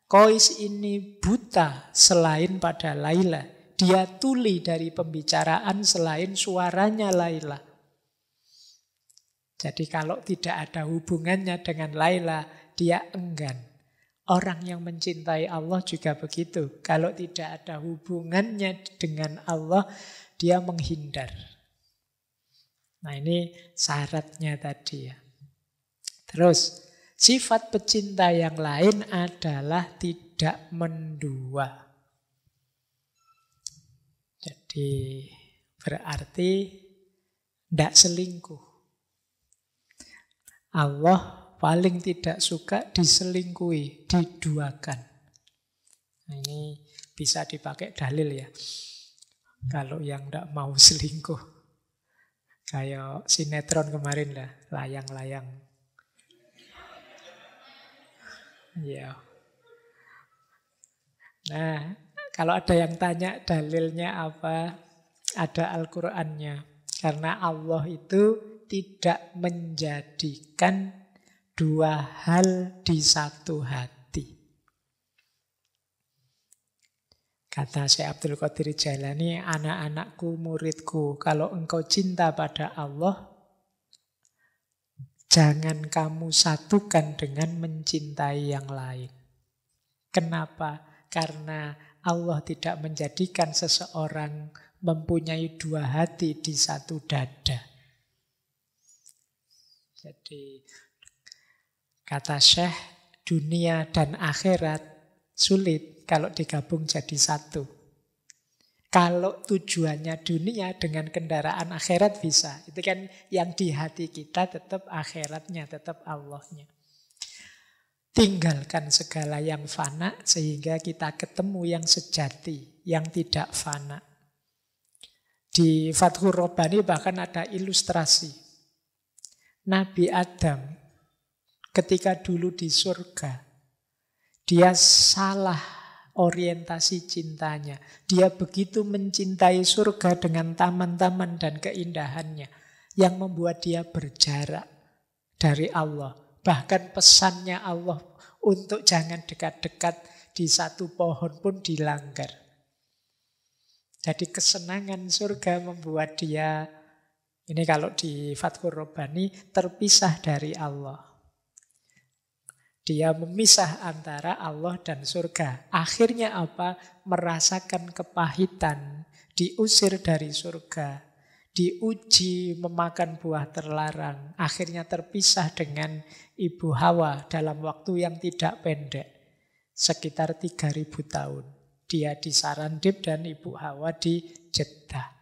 Speaker 2: Qais ini buta selain pada Laila. Dia tuli dari pembicaraan selain suaranya Laila. Jadi kalau tidak ada hubungannya dengan Laila, dia enggan. Orang yang mencintai Allah juga begitu. Kalau tidak ada hubungannya dengan Allah, dia menghindar. Nah, ini syaratnya tadi ya. Terus, sifat pecinta yang lain adalah tidak mendua. Jadi, berarti tidak selingkuh. Allah paling tidak suka diselingkuhi, diduakan. Nah, ini bisa dipakai dalil ya. Kalau yang tidak mau selingkuh. Kayak sinetron kemarin lah, layang-layang. Ya. Nah, kalau ada yang tanya dalilnya apa, ada Al-Qur'annya. Karena Allah itu tidak menjadikan dua hal di satu hati. Kata Syekh Abdul Qadir Jailani, anak-anakku, muridku, kalau engkau cinta pada Allah, jangan kamu satukan dengan mencintai yang lain. Kenapa? Karena Allah tidak menjadikan seseorang mempunyai dua hati di satu dada. Jadi, kata Syekh, dunia dan akhirat sulit kalau digabung jadi satu. Kalau tujuannya dunia dengan kendaraan akhirat bisa. Itu kan yang di hati kita tetap akhiratnya, tetap Allahnya. Tinggalkan segala yang fana sehingga kita ketemu yang sejati, yang tidak fana. Di Fathur Rabbani bahkan ada ilustrasi. Nabi Adam ketika dulu di surga, dia salah orientasi cintanya. Dia begitu mencintai surga dengan taman-taman dan keindahannya yang membuat dia berjarak dari Allah. Bahkan pesannya Allah untuk jangan dekat-dekat di satu pohon pun dilanggar. Jadi kesenangan surga membuat dia, ini kalau di Fathur Rabbani, terpisah dari Allah. Dia memisah antara Allah dan surga. Akhirnya apa? Merasakan kepahitan, diusir dari surga, diuji memakan buah terlarang. Akhirnya terpisah dengan Ibu Hawa dalam waktu yang tidak pendek. Sekitar 3.000 tahun. Dia di Sarandib dan Ibu Hawa di Jeddah.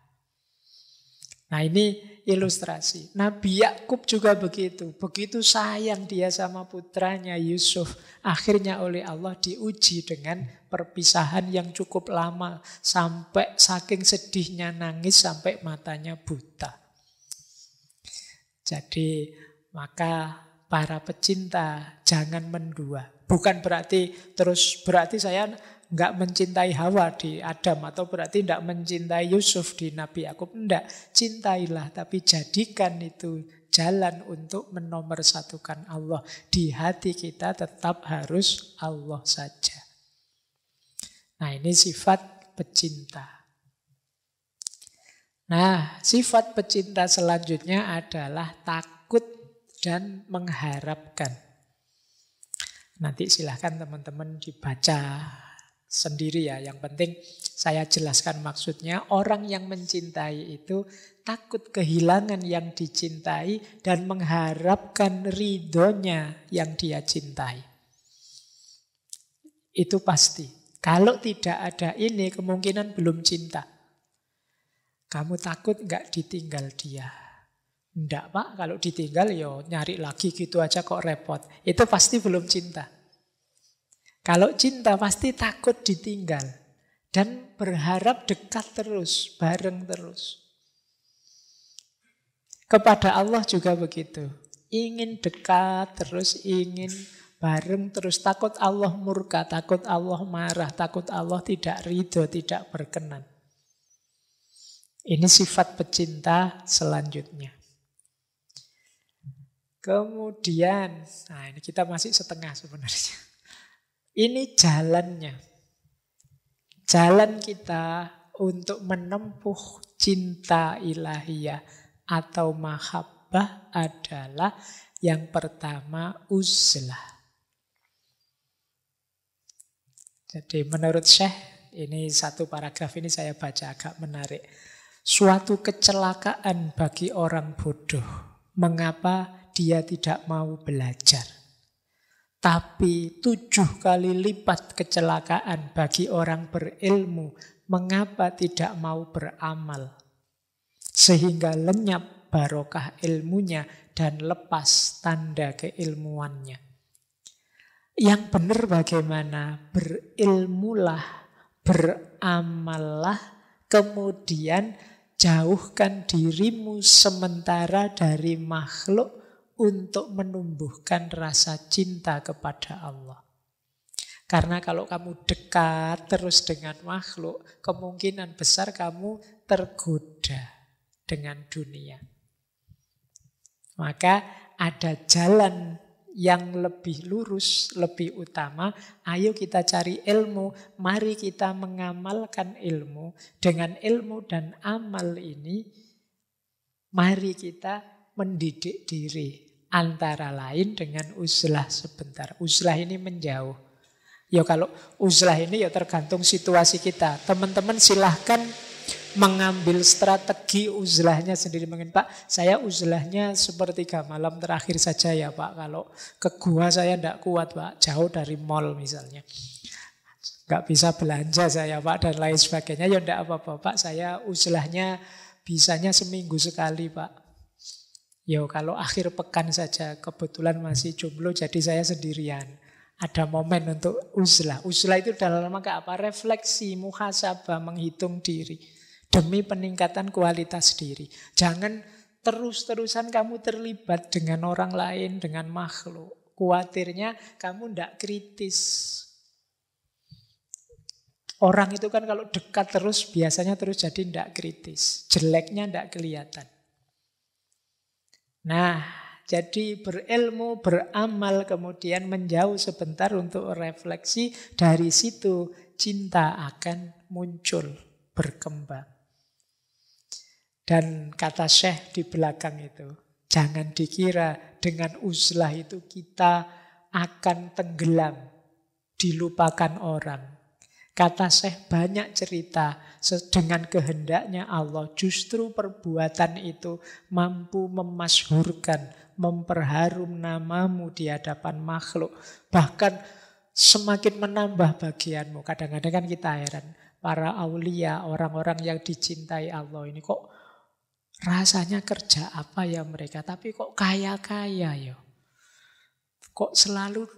Speaker 2: Nah, ini ilustrasi. Nabi Yakub juga begitu. Begitu sayang dia sama putranya Yusuf. Akhirnya oleh Allah diuji dengan perpisahan yang cukup lama. Sampai saking sedihnya nangis sampai matanya buta. Jadi maka para pecinta jangan mendua. Bukan berarti saya nggak mencintai Hawa di Adam, atau berarti nggak mencintai Yusuf di Nabi Yakub. Enggak, cintailah, tapi jadikan itu jalan untuk menomorsatukan Allah. Di hati kita tetap harus Allah saja. Nah, ini sifat pecinta. Nah, sifat pecinta selanjutnya adalah takut dan mengharapkan. Nanti silahkan teman-teman dibaca sendiri ya. Yang penting saya jelaskan maksudnya. Orang yang mencintai itu takut kehilangan yang dicintai dan mengharapkan ridhonya yang dia cintai. Itu pasti. Kalau tidak ada ini, kemungkinan belum cinta. Kamu takut nggak ditinggal dia? Enggak Pak, kalau ditinggal yo nyari lagi gitu aja kok repot. Itu pasti belum cinta. Kalau cinta pasti takut ditinggal dan berharap dekat terus, bareng terus. Kepada Allah juga begitu. Ingin dekat terus, ingin bareng terus. Takut Allah murka, takut Allah marah, takut Allah tidak ridho, tidak berkenan. Ini sifat pecinta selanjutnya. Kemudian, nah ini kita masih setengah sebenarnya. Ini jalannya. Jalan kita untuk menempuh cinta ilahiyah atau mahabbah adalah yang pertama uzlah. Jadi menurut Syekh, ini satu paragraf ini saya baca agak menarik. Suatu kecelakaan bagi orang bodoh. Mengapa dia tidak mau belajar? Tapi 7 kali lipat kecelakaan bagi orang berilmu. Mengapa tidak mau beramal? Sehingga lenyap barokah ilmunya dan lepas tanda keilmuannya. Yang benar bagaimana? Berilmulah, beramallah, kemudian jauhkan dirimu sementara dari makhluk untuk menumbuhkan rasa cinta kepada Allah. Karena kalau kamu dekat terus dengan makhluk, kemungkinan besar kamu tergoda dengan dunia. Maka ada jalan yang lebih lurus, lebih utama. Ayo kita cari ilmu, mari kita mengamalkan ilmu. Dengan ilmu dan amal ini, mari kita mendidik diri. Antara lain dengan uzlah sebentar. Uzlah ini menjauh. Ya kalau uzlah ini ya tergantung situasi kita. Teman-teman silahkan mengambil strategi uzlahnya sendiri. Mungkin Pak, saya uzlahnya sepertiga malam terakhir saja ya Pak. Kalau ke gua saya tidak kuat Pak, jauh dari mall misalnya. Nggak bisa belanja saya Pak dan lain sebagainya. Ya tidak apa-apa Pak, saya uzlahnya bisanya seminggu sekali Pak. Ya kalau akhir pekan saja, kebetulan masih jomblo jadi saya sendirian. Ada momen untuk uzlah. Uzlah itu dalam rangka apa? Refleksi, muhasabah, menghitung diri. Demi peningkatan kualitas diri. Jangan terus-terusan kamu terlibat dengan orang lain, dengan makhluk. Kuatirnya kamu tidak kritis. Orang itu kan kalau dekat terus biasanya terus jadi tidak kritis. Jeleknya tidak kelihatan. Nah, jadi berilmu, beramal, kemudian menjauh sebentar untuk refleksi. Dari situ cinta akan muncul, berkembang. Dan kata Syekh di belakang itu, jangan dikira dengan uzlah itu kita akan tenggelam, dilupakan orang. Kata Syekh banyak cerita dengan kehendaknya Allah. Justru perbuatan itu mampu memasyhurkan, memperharum namamu di hadapan makhluk. Bahkan semakin menambah bagianmu. Kadang-kadang kan kita heran. Para aulia, orang-orang yang dicintai Allah ini kok rasanya kerja apa ya mereka, tapi kok kaya-kaya ya. Kok selalu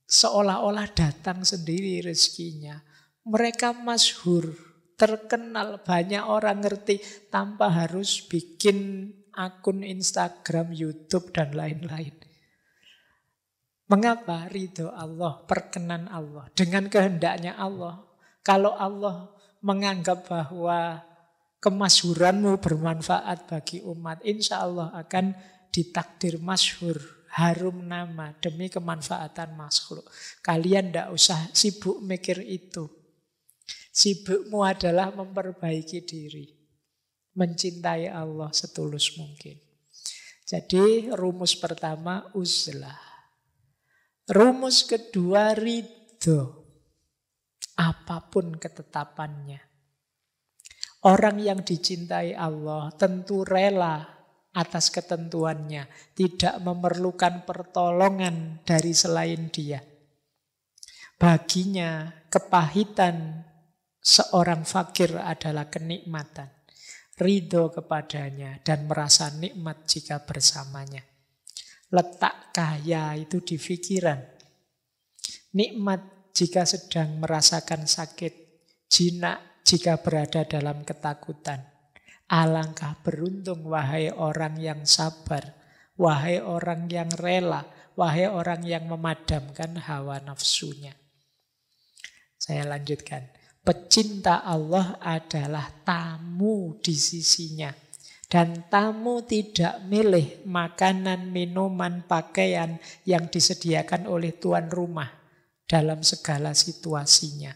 Speaker 2: seolah-olah datang sendiri rezekinya. Mereka masyhur, terkenal, banyak orang ngerti tanpa harus bikin akun Instagram, YouTube, dan lain-lain. Mengapa? Ridho Allah, perkenan Allah, dengan kehendaknya Allah. Kalau Allah menganggap bahwa kemasyhuranmu bermanfaat bagi umat, insya Allah akan ditakdir masyhur, harum nama demi kemanfaatan makhluk. Kalian tidak usah sibuk mikir itu. Sibukmu adalah memperbaiki diri, mencintai Allah setulus mungkin. Jadi rumus pertama uzlah. Rumus kedua ridho. Apapun ketetapannya. Orang yang dicintai Allah tentu rela atas ketentuannya, tidak memerlukan pertolongan dari selain Dia. Baginya kepahitan seorang fakir adalah kenikmatan. Ridho kepadanya dan merasa nikmat jika bersamanya. Letak kaya itu di pikiran. Nikmat jika sedang merasakan sakit, jinak jika berada dalam ketakutan. Alangkah beruntung wahai orang yang sabar, wahai orang yang rela, wahai orang yang memadamkan hawa nafsunya. Saya lanjutkan. Pecinta Allah adalah tamu di sisinya. Dan tamu tidak milih makanan, minuman, pakaian yang disediakan oleh tuan rumah dalam segala situasinya.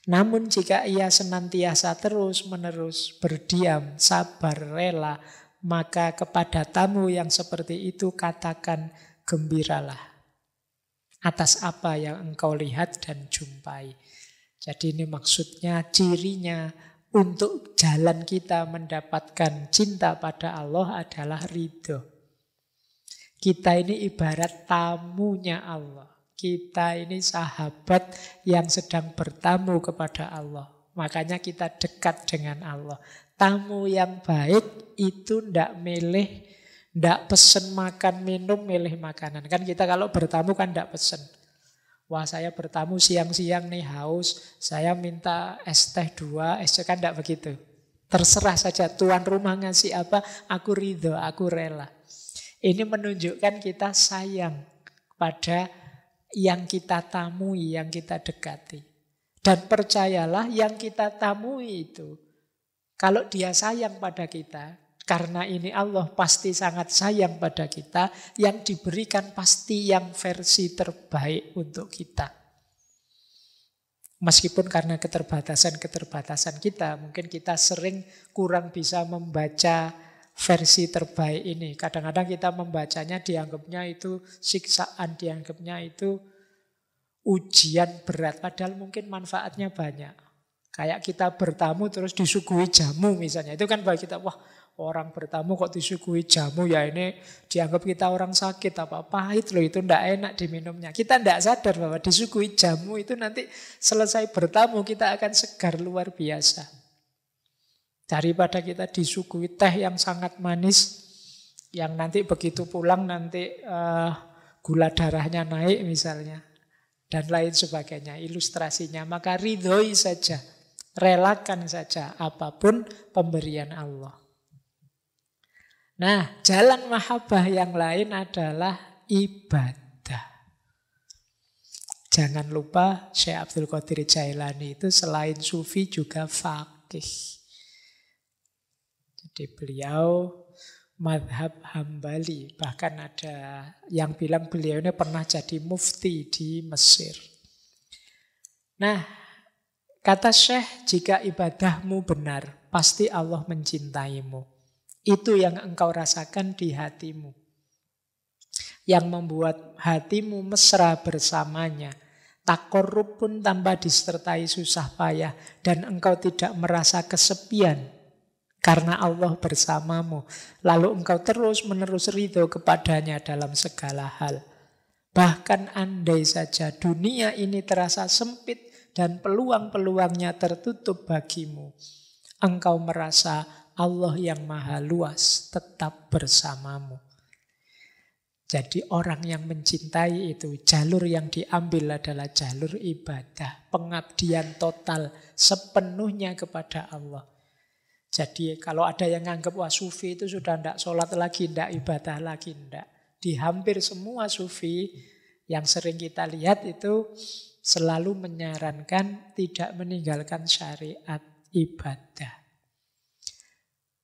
Speaker 2: Namun jika ia senantiasa terus-menerus berdiam, sabar, rela, maka kepada tamu yang seperti itu katakan gembiralah. atas apa yang engkau lihat dan jumpai. Jadi ini maksudnya, cirinya untuk jalan kita mendapatkan cinta pada Allah adalah ridho. Kita ini ibarat tamunya Allah. Kita ini sahabat yang sedang bertamu kepada Allah. Makanya kita dekat dengan Allah. Tamu yang baik itu ndak milih, ndak pesen makan minum, milih makanan. Kan kita kalau bertamu kan ndak pesen. Wah, saya bertamu siang-siang nih haus, saya minta es teh 2, es teh, kan enggak begitu. Terserah saja tuan rumah ngasih apa, aku ridho, aku rela. Ini menunjukkan kita sayang pada yang kita tamui, yang kita dekati. Dan percayalah yang kita tamui itu, kalau dia sayang pada kita, karena ini Allah pasti sangat sayang pada kita, yang diberikan pasti yang versi terbaik untuk kita. Meskipun karena keterbatasan-keterbatasan kita, mungkin kita sering kurang bisa membaca versi terbaik ini. Kadang-kadang kita membacanya dianggapnya itu siksaan, dianggapnya itu ujian berat, padahal mungkin manfaatnya banyak. Kayak kita bertamu terus disuguhi jamu misalnya, itu kan bagi kita, wah, orang bertamu kok disuguhi jamu, ya ini dianggap kita orang sakit, apa pahit loh, itu ndak enak diminumnya. Kita ndak sadar bahwa disuguhi jamu itu nanti selesai bertamu kita akan segar luar biasa. Daripada kita disuguhi teh yang sangat manis, yang nanti begitu pulang nanti gula darahnya naik misalnya, dan lain sebagainya, ilustrasinya. Maka ridhoi saja, relakan saja apapun pemberian Allah. Nah, jalan mahabbah yang lain adalah ibadah. Jangan lupa Syekh Abdul Qadir Jailani itu selain sufi juga faqih. Jadi beliau madhab Hambali. Bahkan ada yang bilang beliau ini pernah jadi mufti di Mesir. Nah, kata Syekh, jika ibadahmu benar, pasti Allah mencintaimu. Itu yang engkau rasakan di hatimu. Yang membuat hatimu mesra bersamanya. Takorrub pun tanpa disertai susah payah. Dan engkau tidak merasa kesepian. Karena Allah bersamamu. Lalu engkau terus-menerus ridho kepadanya dalam segala hal. Bahkan andai saja dunia ini terasa sempit dan peluang-peluangnya tertutup bagimu. Engkau merasa Allah yang maha luas tetap bersamamu. Jadi orang yang mencintai itu, jalur yang diambil adalah jalur ibadah. Pengabdian total sepenuhnya kepada Allah. Jadi kalau ada yang nganggap wah sufi itu sudah tidak sholat lagi, tidak ibadah lagi, tidak. Di hampir semua sufi yang sering kita lihat itu selalu menyarankan tidak meninggalkan syariat ibadah.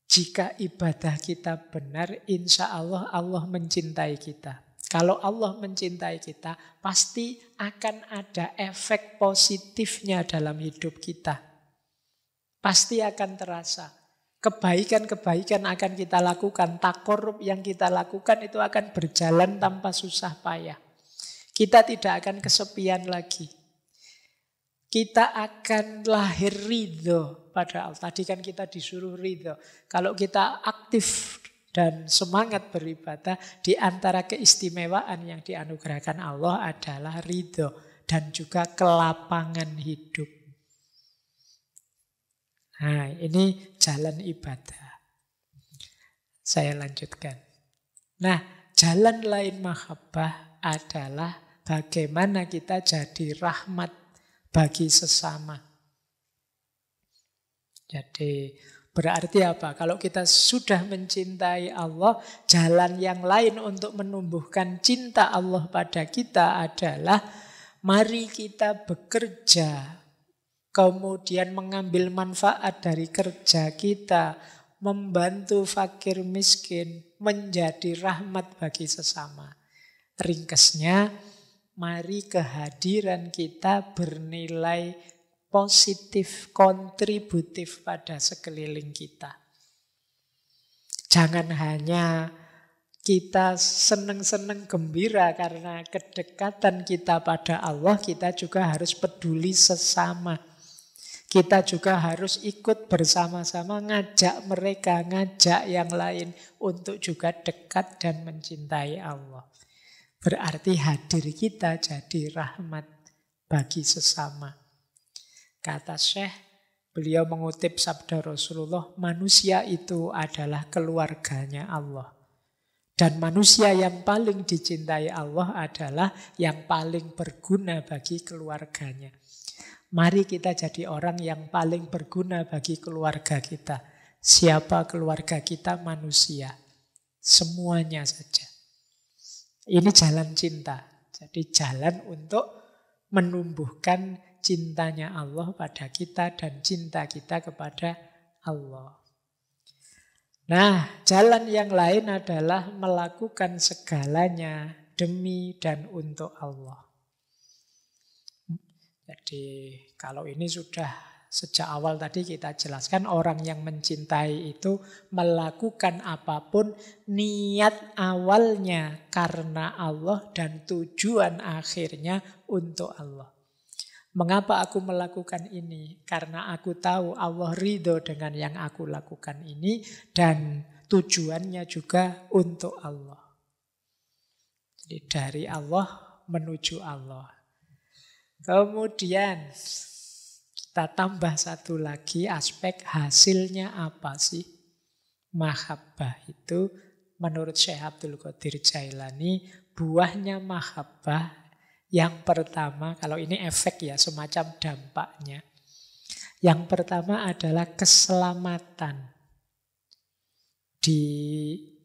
Speaker 2: Jika ibadah kita benar, insya Allah Allah mencintai kita. Kalau Allah mencintai kita, pasti akan ada efek positifnya dalam hidup kita. Pasti akan terasa. Kebaikan-kebaikan akan kita lakukan, takorrub yang kita lakukan itu akan berjalan tanpa susah payah. Kita tidak akan kesepian lagi. Kita akan lahir ridho pada Allah. Tadi kan kita disuruh ridho. Kalau kita aktif dan semangat beribadah, di antara keistimewaan yang dianugerahkan Allah adalah ridho dan juga kelapangan hidup. Nah, ini jalan ibadah. Saya lanjutkan. Nah, jalan lain mahabbah adalah bagaimana kita jadi rahmat bagi sesama. Jadi berarti apa? Kalau kita sudah mencintai Allah, jalan yang lain untuk menumbuhkan cinta Allah pada kita adalah mari kita bekerja, kemudian mengambil manfaat dari kerja kita, membantu fakir miskin, menjadi rahmat bagi sesama. Ringkasnya, mari kehadiran kita bernilai positif, kontributif pada sekeliling kita. Jangan hanya Kita seneng-seneng gembira karena kedekatan kita pada Allah, kita juga harus peduli sesama. Kita juga harus ikut bersama-sama ngajak mereka, ngajak yang lain untuk juga dekat dan mencintai Allah. Berarti hadir kita jadi rahmat bagi sesama. Kata Syekh, beliau mengutip sabda Rasulullah, manusia itu adalah keluarganya Allah. Dan manusia yang paling dicintai Allah adalah yang paling berguna bagi keluarganya. Mari kita jadi orang yang paling berguna bagi keluarga kita. Siapa keluarga kita? Manusia. Semuanya saja. Ini jalan cinta. Jadi jalan untuk menumbuhkan cintanya Allah pada kita dan cinta kita kepada Allah. Nah, jalan yang lain adalah melakukan segalanya demi dan untuk Allah. Jadi kalau ini sudah sejak awal tadi kita jelaskan, orang yang mencintai itu melakukan apapun niat awalnya karena Allah dan tujuan akhirnya untuk Allah. Mengapa aku melakukan ini? Karena aku tahu Allah ridho dengan yang aku lakukan ini dan tujuannya juga untuk Allah. Jadi dari Allah menuju Allah. Kemudian kita tambah satu lagi aspek hasilnya apa sih? Mahabbah itu menurut Syekh Abdul Qadir Jailani, buahnya mahabbah yang pertama, kalau ini efek ya, semacam dampaknya. Yang pertama adalah keselamatan. Di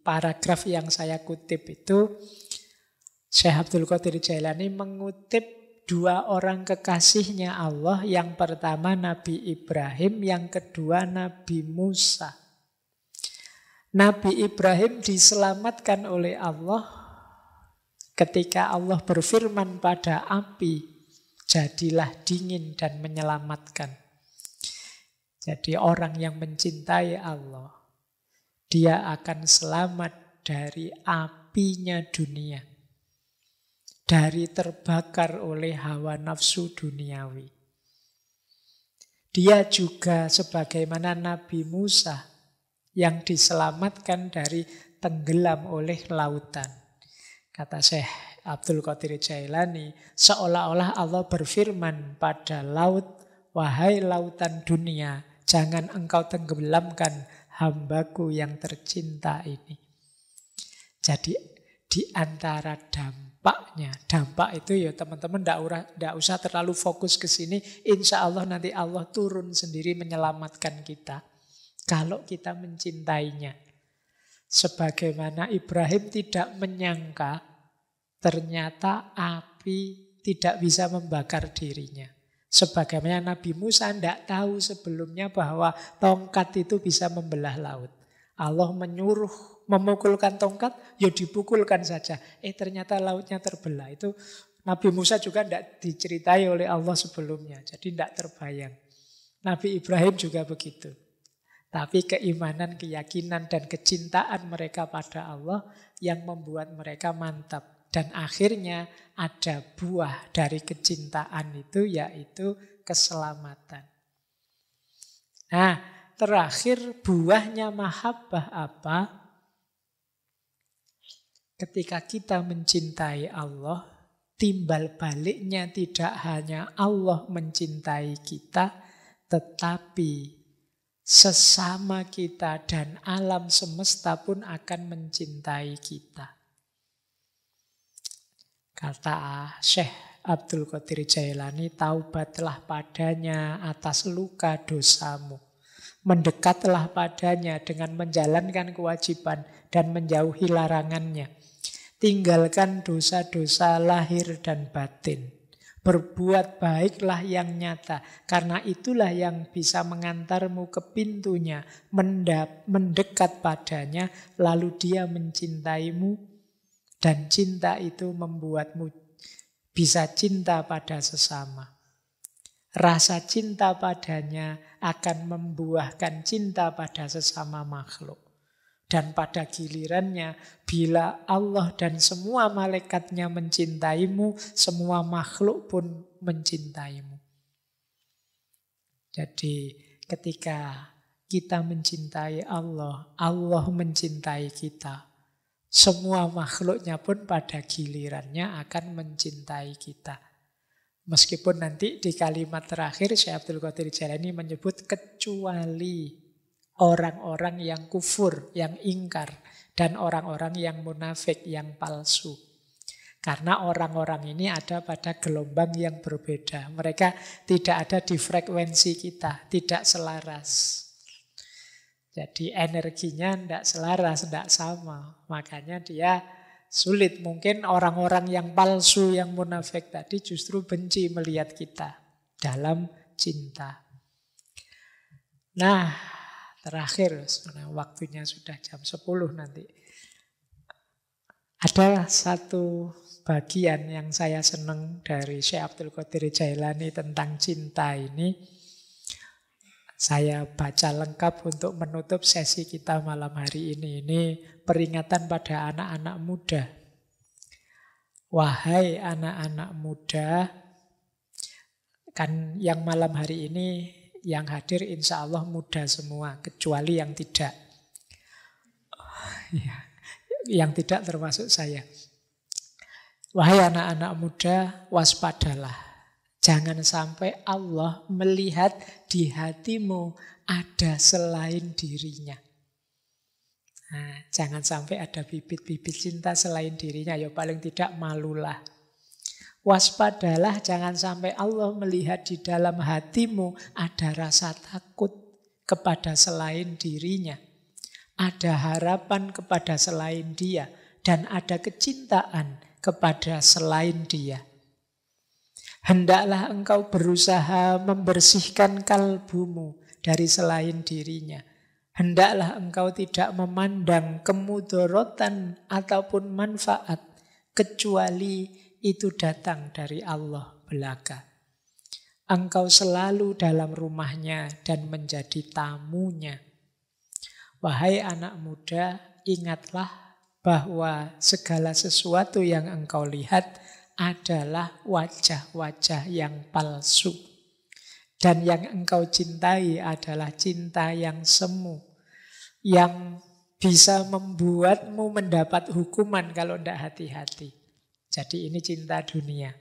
Speaker 2: paragraf yang saya kutip itu, Syekh Abdul Qadir Jailani mengutip dua orang kekasihnya Allah. Yang pertama Nabi Ibrahim, yang kedua Nabi Musa. Nabi Ibrahim diselamatkan oleh Allah ketika Allah berfirman pada api, jadilah dingin dan menyelamatkan. Jadi orang yang mencintai Allah, dia akan selamat dari apinya dunia, dari terbakar oleh hawa nafsu duniawi. Dia juga sebagaimana Nabi Musa yang diselamatkan dari tenggelam oleh lautan. Kata Syekh Abdul Qadir Jailani, seolah-olah Allah berfirman pada laut, wahai lautan dunia, jangan engkau tenggelamkan hambaku yang tercinta ini. Jadi di antara dampaknya, dampak itu ya teman-teman tidak usah terlalu fokus ke sini. Insya Allah nanti Allah turun sendiri menyelamatkan kita kalau kita mencintainya. Sebagaimana Ibrahim tidak menyangka ternyata api tidak bisa membakar dirinya. Sebagaimana Nabi Musa tidak tahu sebelumnya bahwa tongkat itu bisa membelah laut. Allah menyuruh memukulkan tongkat, ya dipukulkan saja. Ternyata lautnya terbelah. Itu Nabi Musa juga tidak diceritai oleh Allah sebelumnya. Jadi tidak terbayang. Nabi Ibrahim juga begitu. Tapi keimanan, keyakinan, dan kecintaan mereka pada Allah yang membuat mereka mantap. Dan akhirnya ada buah dari kecintaan itu, yaitu keselamatan. Nah, terakhir buahnya mahabbah apa? Ketika kita mencintai Allah, timbal baliknya tidak hanya Allah mencintai kita, tetapi sesama kita dan alam semesta pun akan mencintai kita. Kata Syekh Abdul Qadir Jailani, taubatlah padanya atas luka dosamu. Mendekatlah padanya dengan menjalankan kewajiban dan menjauhi larangannya. Tinggalkan dosa-dosa lahir dan batin. Berbuat baiklah yang nyata, karena itulah yang bisa mengantarmu ke pintunya, mendekat padanya, lalu dia mencintaimu, dan cinta itu membuatmu bisa cinta pada sesama. Rasa cinta padanya akan membuahkan cinta pada sesama makhluk. Dan pada gilirannya, bila Allah dan semua malaikatnya mencintaimu, semua makhluk pun mencintaimu. Jadi ketika kita mencintai Allah, Allah mencintai kita. Semua makhluknya pun pada gilirannya akan mencintai kita. Meskipun nanti di kalimat terakhir Syekh Abdul Qadir Jailani menyebut kecuali orang-orang yang kufur, yang ingkar, dan orang-orang yang munafik, yang palsu. Karena orang-orang ini ada pada gelombang yang berbeda. Mereka tidak ada di frekuensi kita, tidak selaras. Jadi energinya tidak selaras, tidak sama. Makanya dia sulit. Mungkin orang-orang yang palsu, yang munafik tadi justru benci melihat kita dalam cinta. Nah, terakhir, waktunya sudah jam 10 nanti. Ada satu bagian yang saya senang dari Syekh Abdul Qadir Jailani tentang cinta ini. Saya baca lengkap untuk menutup sesi kita malam hari ini. Ini peringatan pada anak-anak muda. Wahai anak-anak muda, kan yang malam hari ini yang hadir insya Allah muda semua, kecuali yang tidak. Yang tidak termasuk saya. Wahai anak-anak muda, waspadalah. Jangan sampai Allah melihat di hatimu ada selain dirinya. Nah, jangan sampai ada bibit-bibit cinta selain dirinya. Ya paling tidak malulah. Waspadalah, jangan sampai Allah melihat di dalam hatimu ada rasa takut kepada selain dirinya. Ada harapan kepada selain dia. Dan ada kecintaan kepada selain dia. Hendaklah engkau berusaha membersihkan kalbumu dari selain dirinya. Hendaklah engkau tidak memandang kemudorotan ataupun manfaat kecuali itu datang dari Allah belaka. Engkau selalu dalam rumahnya dan menjadi tamunya. Wahai anak muda, ingatlah bahwa segala sesuatu yang engkau lihat adalah wajah-wajah yang palsu. Dan yang engkau cintai adalah cinta yang semu. Yang bisa membuatmu mendapat hukuman kalau tidak hati-hati. Jadi ini cinta dunia.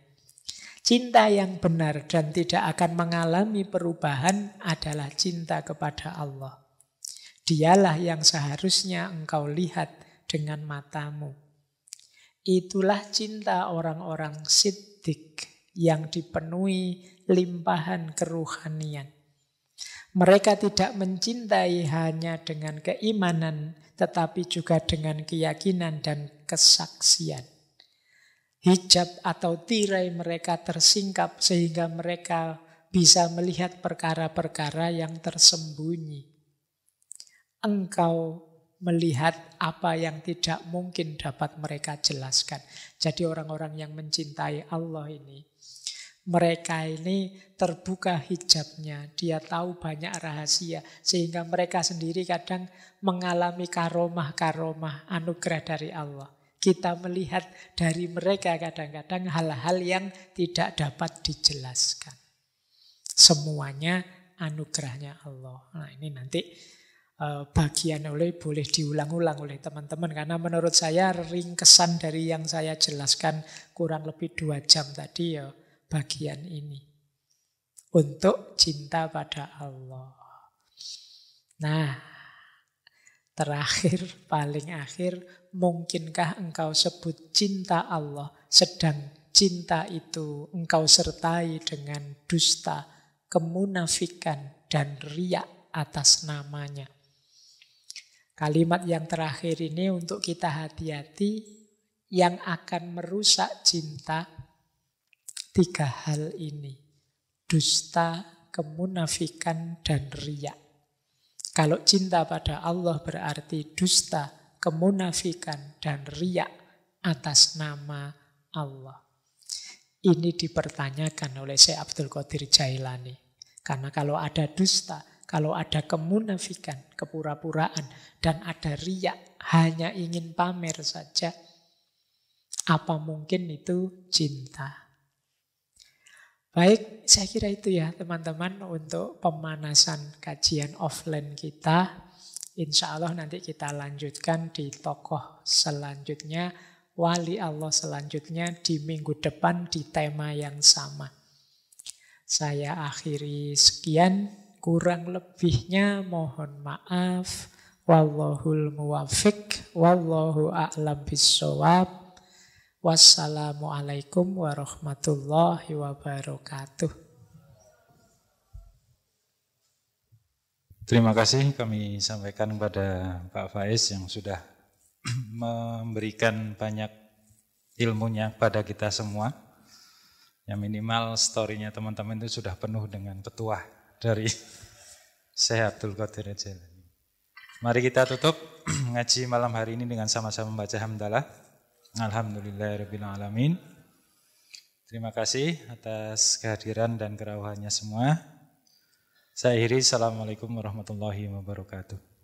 Speaker 2: Cinta yang benar dan tidak akan mengalami perubahan adalah cinta kepada Allah. Dialah yang seharusnya engkau lihat dengan matamu. Itulah cinta orang-orang siddiq yang dipenuhi limpahan keruhanian. Mereka tidak mencintai hanya dengan keimanan, tetapi juga dengan keyakinan dan kesaksian. Hijab atau tirai mereka tersingkap sehingga mereka bisa melihat perkara-perkara yang tersembunyi. Engkau melihat apa yang tidak mungkin dapat mereka jelaskan. Jadi orang-orang yang mencintai Allah ini, mereka ini terbuka hijabnya. Dia tahu banyak rahasia. Sehingga mereka sendiri kadang mengalami karomah-karomah anugerah dari Allah. Kita melihat dari mereka kadang-kadang hal-hal yang tidak dapat dijelaskan. Semuanya anugerahnya Allah. Nah ini nanti bagian boleh diulang-ulang oleh teman-teman. Karena menurut saya ringkesan dari yang saya jelaskan kurang lebih 2 jam tadi ya bagian ini. Untuk cinta pada Allah. Nah, terakhir, paling akhir, mungkinkah engkau sebut cinta Allah sedang cinta itu engkau sertai dengan dusta, kemunafikan, dan riak atas namanya? Kalimat yang terakhir ini untuk kita hati-hati, yang akan merusak cinta 3 hal ini. Dusta, kemunafikan, dan riya. Kalau cinta pada Allah berarti dusta, kemunafikan, dan riya atas nama Allah. Ini dipertanyakan oleh Syekh Abdul Qadir Jailani. Karena kalau ada dusta, Kalau ada kemunafikan, kepura-puraan, dan ada riya, hanya ingin pamer saja, apa mungkin itu cinta? Baik, saya kira itu ya teman-teman untuk pemanasan kajian offline kita. Insya Allah nanti kita lanjutkan di tokoh selanjutnya, wali Allah selanjutnya di minggu depan di tema yang sama. Saya akhiri sekian, kurang lebihnya mohon maaf. Wallahul muwafiq, wallahu a'lam bissawab. Wassalamualaikum warahmatullahi wabarakatuh.
Speaker 1: Terima kasih kami sampaikan kepada Pak Faiz yang sudah memberikan banyak ilmunya pada kita semua. Yang minimal story-nya teman-teman itu sudah penuh dengan petuah dari Syekh Abdul Qadir Jailani. Mari kita tutup ngaji malam hari ini dengan sama-sama membaca hamdalah. Alhamdulillahirabbil alamin. Terima kasih atas kehadiran dan kerawahannya semua. Saya akhiri, assalamualaikum warahmatullahi wabarakatuh.